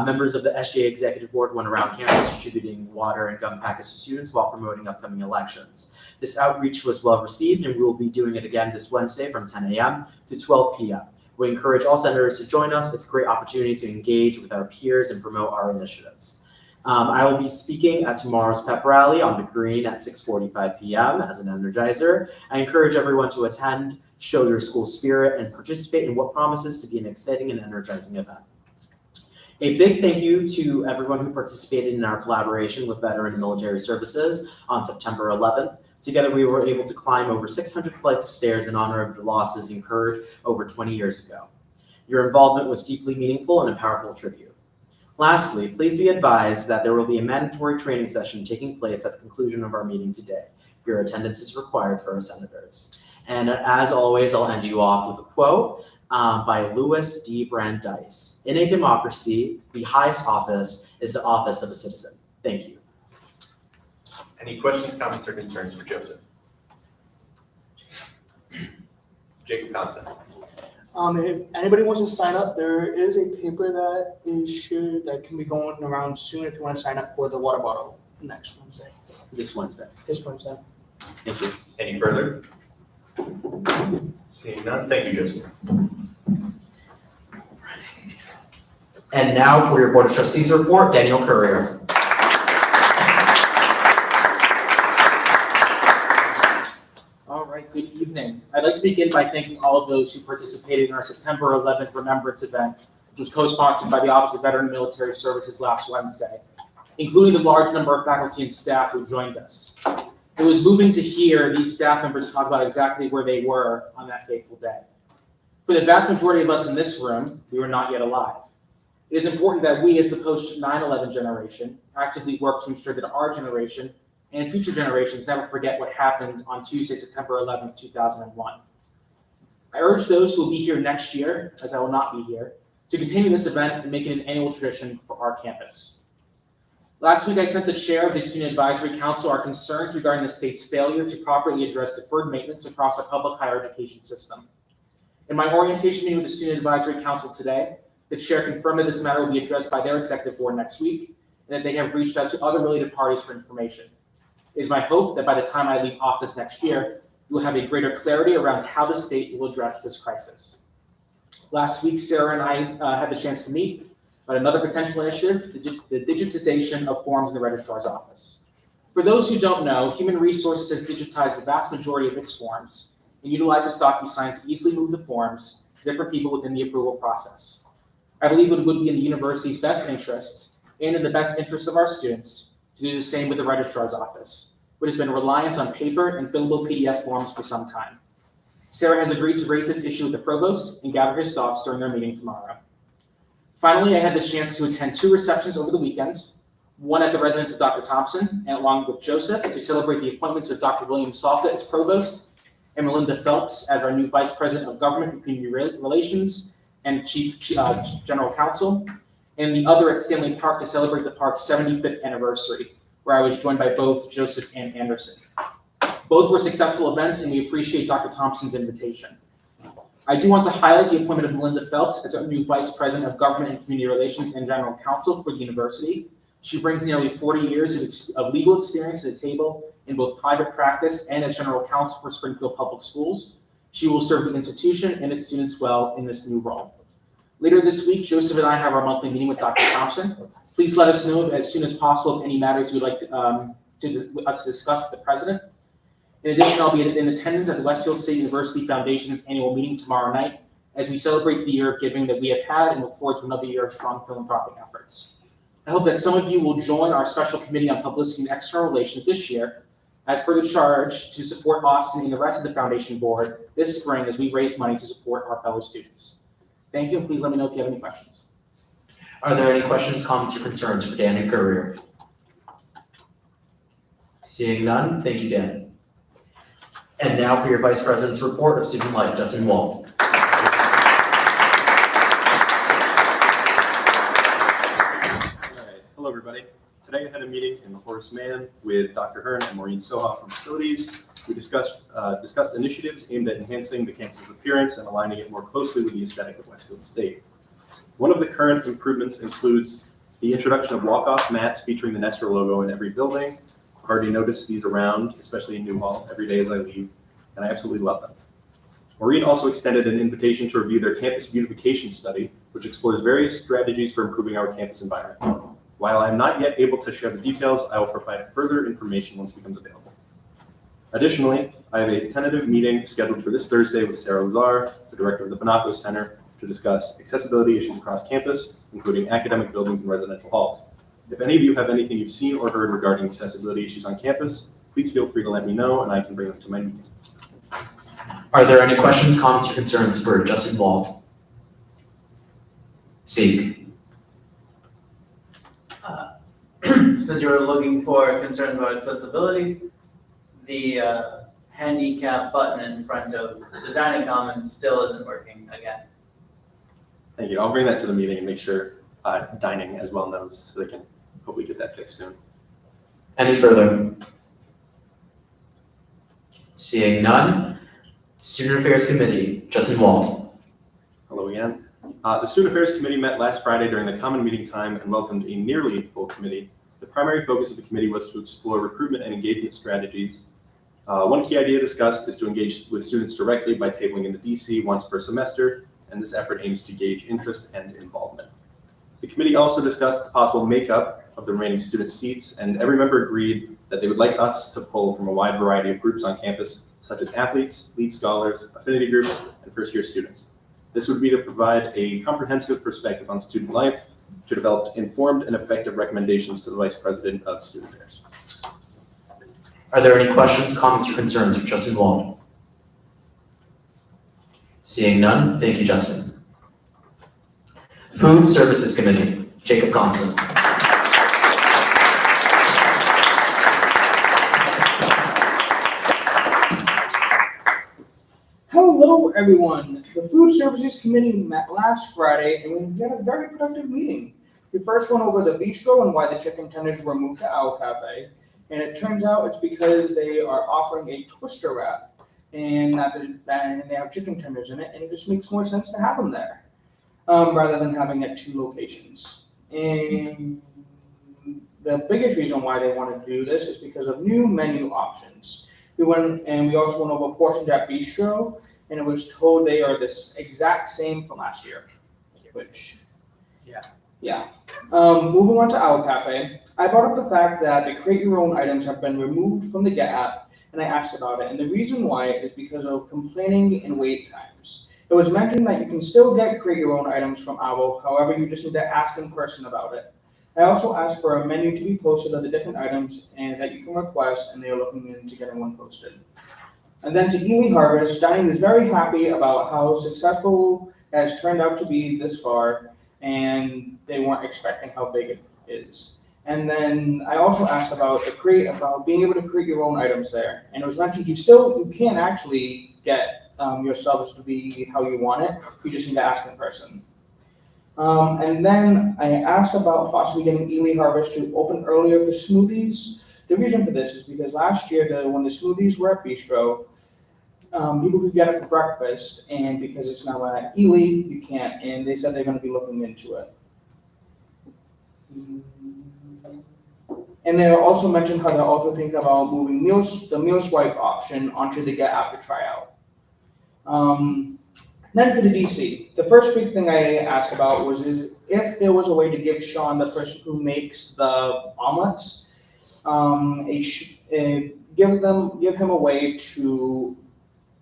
members of the SGA Executive Board went around campus distributing water and gum packets to students while promoting upcoming elections. This outreach was well received, and we will be doing it again this Wednesday from 10 a.m. to 12 p.m. We encourage all senators to join us. It's a great opportunity to engage with our peers and promote our initiatives. I will be speaking at tomorrow's pep rally on the green at 6:45 p.m. as an energizer. I encourage everyone to attend, show your school spirit, and participate in what promises to be an exciting and energizing event. A big thank you to everyone who participated in our collaboration with Veteran and Military Services on September 11th. Together, we were able to climb over 600 flights of stairs in honor of the losses incurred over 20 years ago. Your involvement was deeply meaningful and a powerful tribute. Lastly, please be advised that there will be a mandatory training session taking place at the conclusion of our meeting today. Your attendance is required for our senators. And as always, I'll end you off with a quote by Louis D. Brandeis. In a democracy, the highest office is the office of a citizen. Thank you. Any questions, comments, or concerns for Joseph? Jacob Concept. If anybody wants to sign up, there is a paper that is shared that can be going around soon if you want to sign up for the water bottle next Wednesday. This Wednesday. This Wednesday. Thank you. Any further? Seeing none, thank you, Joseph. And now for your Board of Trustees report, Daniel Courier. All right, good evening. I'd like to begin by thanking all of those who participated in our September 11th Remembrance event, which was co-sponsored by the Office of Veteran and Military Services last Wednesday, including the large number of faculty and staff who joined us. It was moving to hear these staff members talk about exactly where they were on that fateful day. For the vast majority of us in this room, we were not yet alive. It is important that we, as the post-9/11 generation, actively work to ensure that our generation and future generations never forget what happened on Tuesday, September 11th, 2001. I urge those who will be here next year, as I will not be here, to continue this event and make it an annual tradition for our campus. Last week, I sent the chair of the Student Advisory Council our concerns regarding the state's failure to properly address deferred maintenance across our public higher education system. In my orientation meeting with the Student Advisory Council today, the chair confirmed that this matter will be addressed by their executive board next week, and that they have reached out to other related parties for information. It is my hope that by the time I leave office next year, we will have a greater clarity around how the state will address this crisis. Last week, Sarah and I had the chance to meet about another potential initiative, the digitization of forms in the registrar's office. For those who don't know, Human Resources has digitized the vast majority of its forms and utilizes DocuSign to easily move the forms to different people within the approval process. I believe it would be in the university's best interest and in the best interest of our students to do the same with the registrar's office, which has been reliant on paper and fillable PDF forms for some time. Sarah has agreed to raise this issue with the provost and gather his thoughts during their meeting tomorrow. Finally, I had the chance to attend 2 receptions over the weekends, one at the residence of Dr. Thompson, and along with Joseph, to celebrate the appointments of Dr. William Salka as provost and Melinda Phelps as our new vice president of government and community relations and chief general counsel, and the other at Stanley Park to celebrate the park's 75th anniversary, where I was joined by both Joseph and Anderson. Both were successful events, and we appreciate Dr. Thompson's invitation. I do want to highlight the appointment of Melinda Phelps as our new Vice President of Government and Community Relations and General Counsel for the university. She brings nearly 40 years of legal experience to the table in both private practice and as general counsel for Springfield Public Schools. She will serve the institution and its students well in this new role. Later this week, Joseph and I have our monthly meeting with Dr. Thompson. Please let us know as soon as possible of any matters you'd like us to discuss with the president. In addition, I'll be in attendance at the Westfield State University Foundation's annual meeting tomorrow night as we celebrate the year of giving that we have had and look forward to another year of strong philanthropic efforts. I hope that some of you will join our special committee on publicity and external relations this year, as per the charge, to support Austin and the rest of the foundation board this spring as we raise money to support our fellow students. Thank you, and please let me know if you have any questions. Are there any questions, comments, or concerns for Dan and Courier? Seeing none, thank you, Dan. And now for your Vice President's report of student life, Justin Wald. Hello, everybody. Today I had a meeting in the Horace Mann with Dr. Hearn and Maureen Soha from Facilities. We discussed initiatives aimed at enhancing the campus's appearance and aligning it more closely with the aesthetic of Westfield State. One of the current improvements includes the introduction of walk-off mats featuring the Nestor logo in every building. I've already noticed these around, especially in Newhall, every day as I leave, and I absolutely love them. Maureen also extended an invitation to review their campus beautification study, which explores various strategies for improving our campus environment. While I'm not yet able to share the details, I will provide further information once it becomes available. Additionally, I have a tentative meeting scheduled for this Thursday with Sarah Lazar, the director of the Bonaco Center, to discuss accessibility issues across campus, including academic buildings and residential halls. If any of you have anything you've seen or heard regarding accessibility issues on campus, please feel free to let me know and I can bring them to my meeting. Are there any questions, comments, or concerns for Justin Wald? Seek. Since you were looking for concerns about accessibility, the handicap button in front of the dining commons still isn't working again. Thank you. I'll bring that to the meeting and make sure dining as well knows so they can hopefully get that fixed soon. Any further? Seeing none. Student Affairs Committee, Justin Wald. Hello again. The Student Affairs Committee met last Friday during the common meeting time and welcomed a nearly full committee. The primary focus of the committee was to explore recruitment and engagement strategies. One key idea discussed is to engage with students directly by tabling in the DC once per semester, and this effort aims to gauge interest and involvement. The committee also discussed the possible makeup of the remaining student seats, and every member agreed that they would like us to pull from a wide variety of groups on campus, such as athletes, lead scholars, affinity groups, and first-year students. This would be to provide a comprehensive perspective on student life, to develop informed and effective recommendations to the Vice President of Student Affairs. Are there any questions, comments, or concerns for Justin Wald? Seeing none, thank you, Justin. Food Services Committee, Jacob Conson. Hello, everyone. The Food Services Committee met last Friday, and we had a very productive meeting. We first went over the bistro and why the chicken tenders were moved to Owl Cafe. And it turns out it's because they are offering a twister wrap, and they have chicken tenders in it, and it just makes more sense to have them there, rather than having at two locations. And the biggest reason why they want to do this is because of new menu options. We also went over Portion at Bistro, and it was told they are this exact same from last year, which, yeah. Moving on to Owl Cafe, I brought up the fact that the create your own items have been removed from the Get app, and I asked about it, and the reason why is because of complaining and wait times. It was mentioned that you can still get create your own items from Owl, however, you just need to ask in person about it. I also asked for a menu to be posted of the different items and that you can request, and they are looking into getting one posted. And then to Ely Harvest, Dining is very happy about how successful it has turned out to be this far, and they weren't expecting how big it is. And then I also asked about being able to create your own items there, and it was mentioned you can actually get yourselves to be how you want it. You just need to ask in person. And then I asked about possibly getting Ely Harvest to open earlier for smoothies. The reason for this is because last year, when the smoothies were at Bistro, people could get it for breakfast, and because it's now at Ely, you can't, and they said they're going to be looking into it. And they also mentioned how they're also thinking about moving the meal swipe option onto the get after tryout. Then for the DC, the first big thing I asked about was if there was a way to give Sean, the person who makes the omelets, give him a way to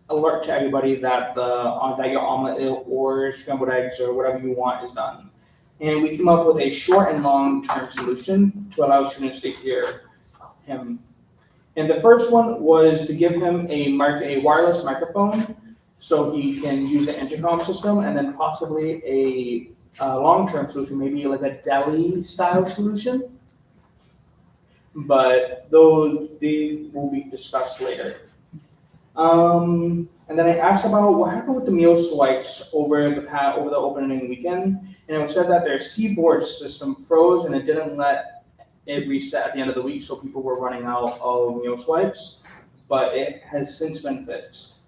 alert to everybody that that your omelet or scrambled eggs or whatever you want is done. And we came up with a short and long-term solution to allow students to hear him. And the first one was to give him a wireless microphone so he can use the intercom system, and then possibly a long-term solution, maybe like a deli-style solution. But they will be discussed later. And then I asked about what happened with the meal swipes over the opening weekend, and it was said that their Seaboard system froze and it didn't let it reset at the end of the week, so people were running out of meal swipes, but it has since been fixed.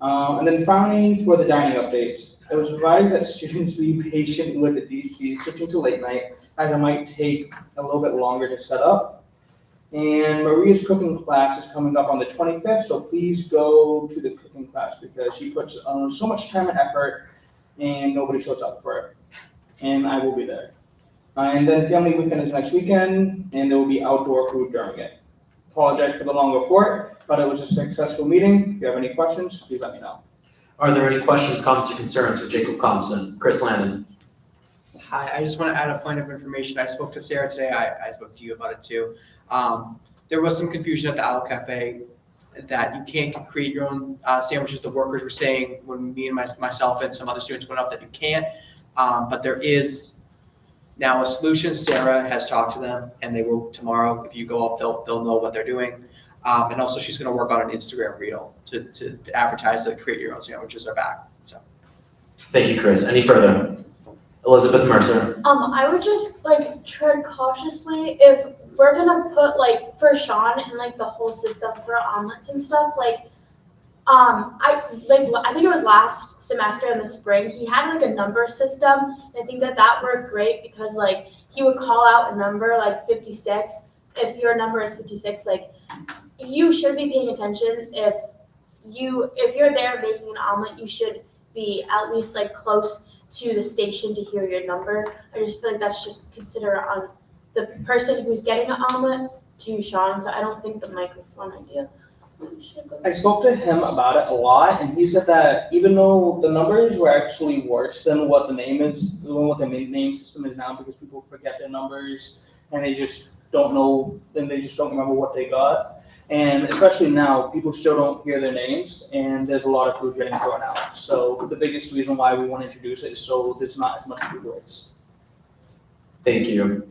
And then finally, for the dining updates, it was advised that students be patient with the DC switching to late night, as it might take a little bit longer to set up. And Maria's cooking class is coming up on the 25th, so please go to the cooking class because she puts so much time and effort and nobody shows up for it. And I will be there. And then family weekend is next weekend and there will be outdoor food during it. Apologize for the long report, but it was a successful meeting. If you have any questions, please let me know. Are there any questions, comments, or concerns for Jacob Constant? Chris Landon. Hi, I just want to add a point of information. I spoke to Sarah today. I spoke to you about it too. There was some confusion at the Owl Cafe that you can't create your own sandwiches. The workers were saying when me and myself and some other students went up that you can't, but there is now a solution. Sarah has talked to them and they will tomorrow. If you go up, they'll know what they're doing. And also she's going to work on an Instagram reel to advertise that create your own sandwiches are back. So. Thank you, Chris. Any further? Elizabeth Mercer. I would just tread cautiously if we're gonna put for Sean and the whole system for omelets and stuff. I think it was last semester in the spring he had a number system. And I think that worked great because he would call out a number 56. If your number is 56, you should be paying attention. If you're there making an omelet, you should be at least close to the station to hear your number. I just feel that's just considerate on the person who's getting an omelet to Sean, so I don't think the microphone idea should go. I spoke to him about it a lot, and he said that even though the numbers were actually worse than what the name is, what the name system is now, because people forget their numbers and they just don't know, then they just don't remember what they got. And especially now, people still don't hear their names, and there's a lot of food getting thrown out. So the biggest reason why we want to introduce it is so there's not as much food waste. Thank you.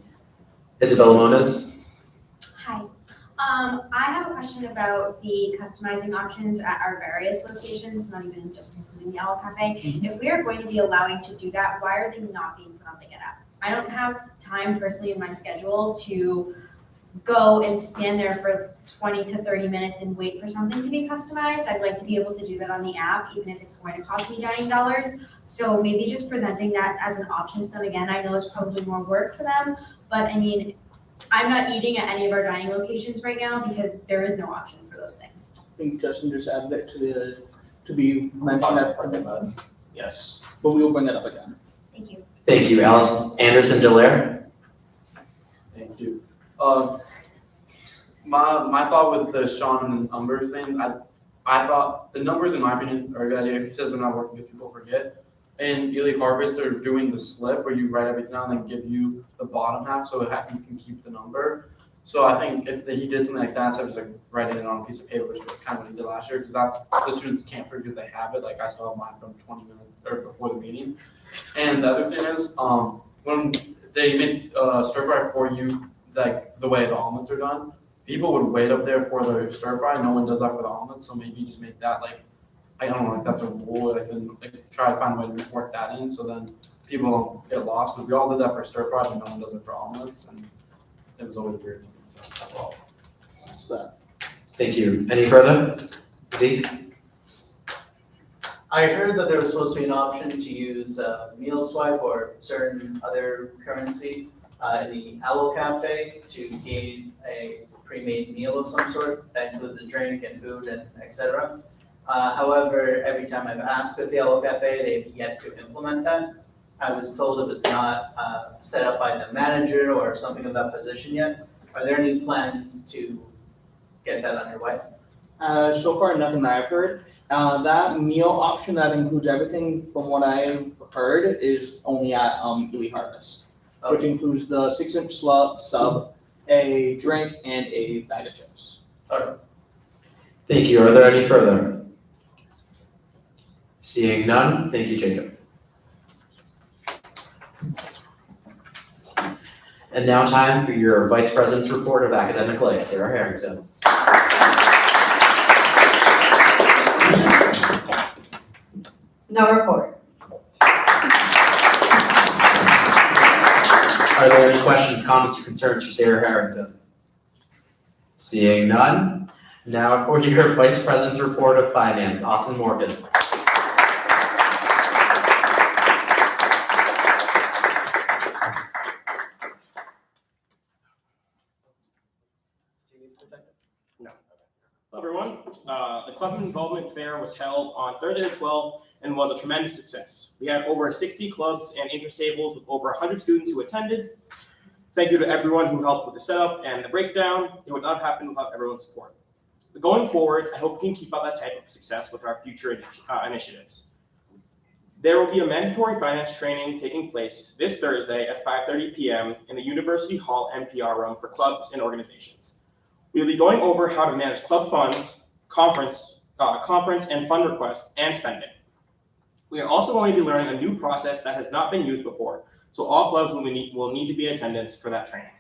Isabella Moniz. Hi. I have a question about the customizing options at our various locations, not even just including the Owl Cafe. If we are going to be allowing to do that, why are they not being put on the Get app? I don't have time personally in my schedule to go and stand there for 20 to 30 minutes and wait for something to be customized. I'd like to be able to do that on the app, even if it's going to cost me dining dollars. So maybe just presenting that as an option to them again. I know it's probably more work for them, but I mean, I'm not eating at any of our dining locations right now because there is no option for those things. I think Justin just added it to be mentioned at part of it. Yes, but we will bring it up again. Thank you. Thank you, Alice Anderson Delaire. Thank you. My thought with the Sean and numbers thing, I thought the numbers, in my opinion, are a good idea. If he says they're not working because people forget. In Ely Harvest, they're doing the slip where you write everything down and give you the bottom half so you can keep the number. So I think if he did something like that, instead of just writing it on a piece of paper, which was kind of what he did last year, because that's the students can't forget because they have it. I still have mine from 20 minutes or before the meeting. And the other thing is, when they make stir fry for you, the way the omelets are done, people would wait up there for the stir fry. No one does that for the omelets, so maybe just make that I don't know if that's a rule. Then try to find a way to work that in, so then people don't get lost. Because we all did that for stir fry, but no one does it for omelets, and it was always weird to me. So that's all. That's that. Thank you. Any further? Zeke. I heard that there was supposed to be an option to use meal swipe or certain other currency in the Owl Cafe to gain a pre-made meal of some sort that includes a drink and food and etc. However, every time I've asked at the Owl Cafe, they've yet to implement that. I was told it was not set up by the manager or something of that position yet. Are there any plans to get that underway? So far, nothing that I've heard. That meal option that includes everything from what I've heard is only at Ely Harvest, which includes the 6-inch sub, a drink, and a bag of chips. Thank you. Are there any further? Seeing none, thank you, Jacob. And now time for your Vice President's report of academic life, Sarah Harrington. No report. Are there any questions, comments, or concerns for Sarah Harrington? Seeing none, now for your Vice President's report of finance, Austin Morgan. Hello everyone. The Club Involvement Fair was held on Thursday the 12th and was a tremendous success. We had over 60 clubs and interest tables with over 100 students who attended. Thank you to everyone who helped with the setup and the breakdown. It would not happen without everyone's support. But going forward, I hope we can keep up that type of success with our future initiatives. There will be a mandatory finance training taking place this Thursday at 5:30 p.m. in the University Hall NPR room for clubs and organizations. We will be going over how to manage club funds, conference and fund requests, and spending. We are also going to be learning a new process that has not been used before, so all clubs will need to be in attendance for that training.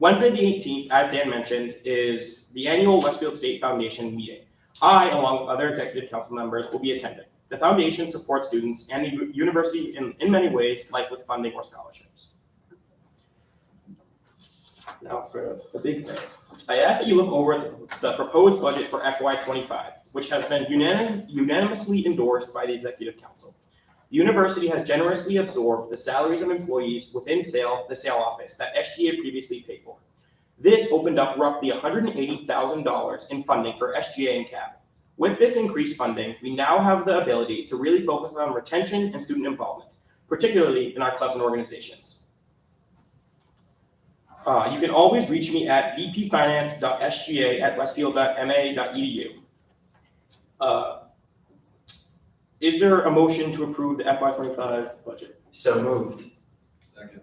Wednesday the 18th, as Dan mentioned, is the annual Westfield State Foundation meeting. I, along with other executive council members, will be attending. The foundation supports students and the university in many ways, like with funding or scholarships. Now for the big thing. I ask that you look over the proposed budget for FY25, which has been unanimously endorsed by the Executive Council. The university has generously absorbed the salaries of employees within the sale office that SGA previously paid for. This opened up roughly $180,000 in funding for SGA and CAB. With this increased funding, we now have the ability to really focus on retention and student involvement, particularly in our clubs and organizations. You can always reach me at vpfinance.sga@westfield.ma.edu. Is there a motion to approve the FY25 budget? So moved. Second.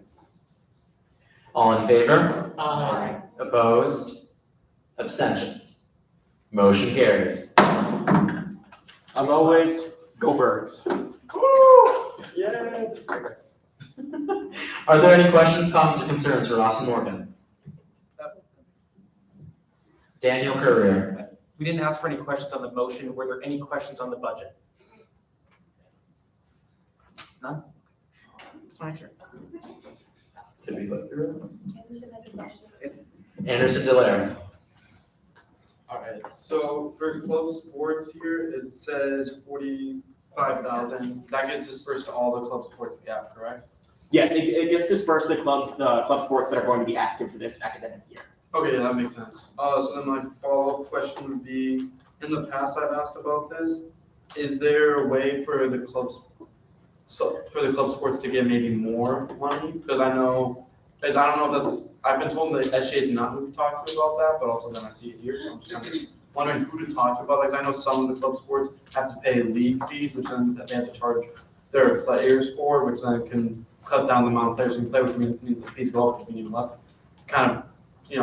All in favor? Aye. Opposed? Abstentions? Motion carries. As always, go Birds. Yay! Are there any questions, comments, or concerns for Austin Morgan? Daniel Courier. We didn't ask for any questions on the motion. Were there any questions on the budget? None? Just want to make sure. Did we look through it? Anderson Delaire. Alright, so for club sports here, it says 45,000. That gets dispersed to all the club sports we have, correct? Yes, it gets dispersed to club sports that are going to be active for this academic year. Okay, yeah, that makes sense. So then my follow-up question would be, in the past I've asked about this, is there a way for the club sports to get maybe more money? Because I don't know if I've been told that SGA is not who to talk to about that, but also then I see it here, so I'm just kind of wondering who to talk to about. Like, I know some of the club sports have to pay league fees, which then they have to charge their players for, which then can cut down the amount of players who can play, which means the fees go up, which means even less. Kind of,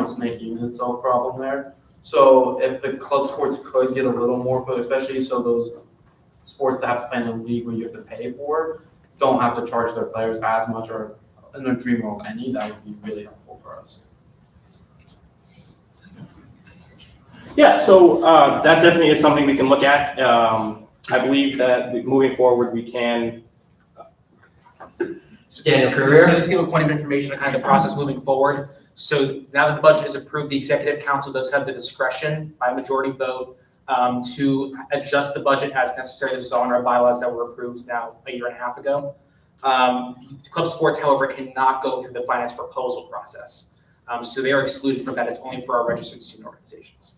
snaky in itself problem there. So if the club sports could get a little more for, especially so those sports that have to play in a league where you have to pay for, don't have to charge their players as much or in their dream world any, that would be really helpful for us. Yeah, so that definitely is something we can look at. I believe that moving forward, we can. Daniel Courier. So just give a point of information on kind of the process moving forward. So now that the budget is approved, the Executive Council does have the discretion by majority vote to adjust the budget as necessary. This is on our bylaws that were approved now a year and a half ago. Club sports, however, cannot go through the finance proposal process. So they are excluded from that. It's only for our registered student organizations.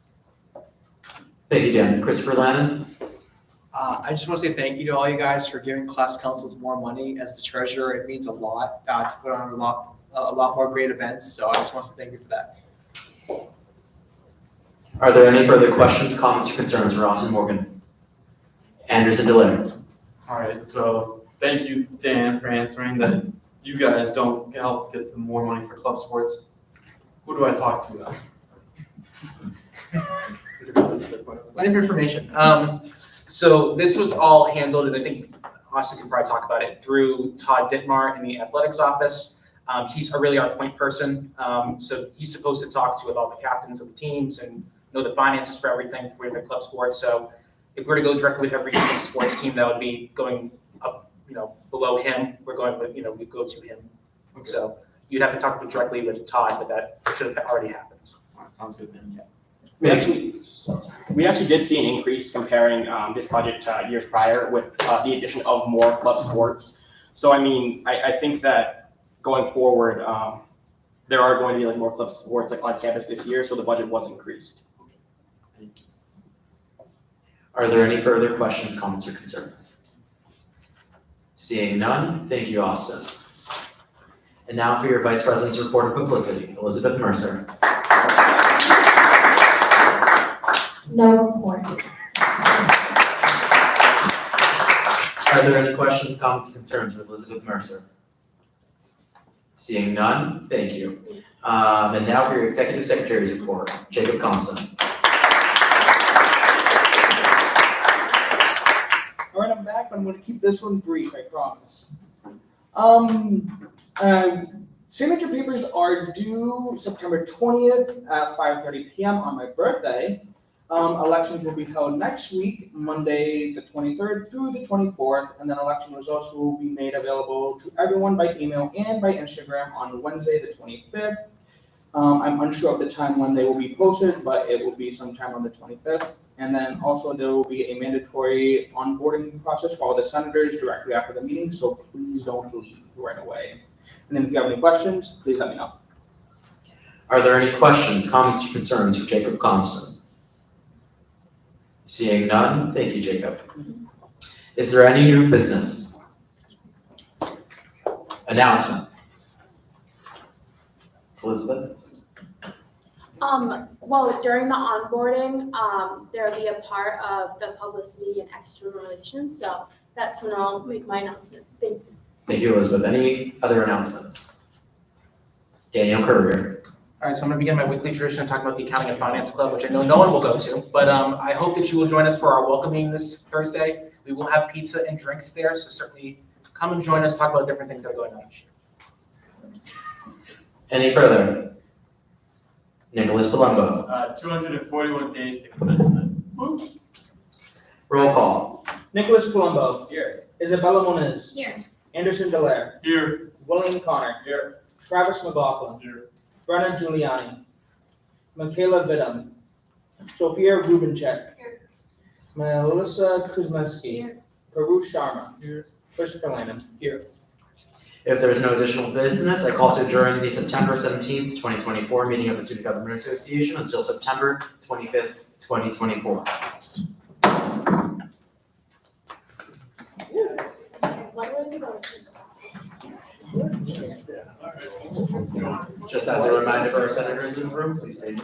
Thank you, Dan. Christopher Lannon? I just want to say thank you to all you guys for giving class councils more money. As the treasurer, it means a lot to put on a lot more great events. So I just want to thank you for that. Are there any further questions, comments, or concerns for Austin Morgan? Anderson Delaire? All right, so thank you, Dan, for answering that you guys don't help get more money for club sports. Who do I talk to now? Plenty of information. So this was all handled, and I think Austin can probably talk about it, through Todd Dittmar in the athletics office. He's really our point person. So he's supposed to talk to all the captains of the teams and know the finances for everything for the club sports. So if we're to go directly with every sports team, that would be going up, below him. We're going with, we go to him. Okay. So you'd have to talk directly with Todd, but that should have already happened. All right, sounds good then, yeah. We actually did see an increase comparing this budget to years prior with the addition of more club sports. So I think that going forward, there are going to be more club sports on campus this year, so the budget was increased. Thank you. Are there any further questions, comments, or concerns? Seeing none, thank you, Austin. And now for your Vice President's report of publicity, Elizabeth Mercer. No report. Are there any questions, comments, or concerns for Elizabeth Mercer? Seeing none, thank you. And now for your Executive Secretary's report, Jacob Constant. All right, I'm back, but I'm going to keep this one brief, I promise. Signature papers are due September 20th at 5:30 p.m. on my birthday. Elections will be held next week, Monday the 23rd through the 24th, and then election results will be made available to everyone by email and by Instagram on Wednesday the 25th. I'm unsure of the time when they will be posted, but it will be sometime on the 25th. And then also there will be a mandatory onboarding process for all the senators directly after the meeting, so please don't leave right away. And then if you have any questions, please let me know. Are there any questions, comments, or concerns for Jacob Constant? Seeing none, thank you, Jacob. Is there any new business? Announcements? Elizabeth? Well, during the onboarding, there'll be a part of the publicity and external relations, so that's when I'll make my announcement. Thanks. Thank you, Elizabeth. Any other announcements? Daniel Courier. All right, so I'm going to begin my weekly tradition of talking about the Accounting and Finance Club, which I know no one will go to, but I hope that you will join us for our welcoming this Thursday. We will have pizza and drinks there, so certainly come and join us, talk about different things that are going on this year. Any further? Nicholas Palumbo. 241 days to commencement. Roll call. Nicholas Palumbo. Here. Isabella Moniz. Here. Anderson Delaire. Here. William Connor. Here. Travis McLaughlin. Here. Brennan Giuliani. Michaela Vidum. Sophia Rubencheck. Here. Melissa Kuzmeski. Here. Parush Sharma. Here. Christopher Lanham. Here. If there's no additional business, I call to adjourn the September 17th, 2024 meeting of the Student Government Association until September 25th, 2024. Just as a reminder for our senators in the room, please stay.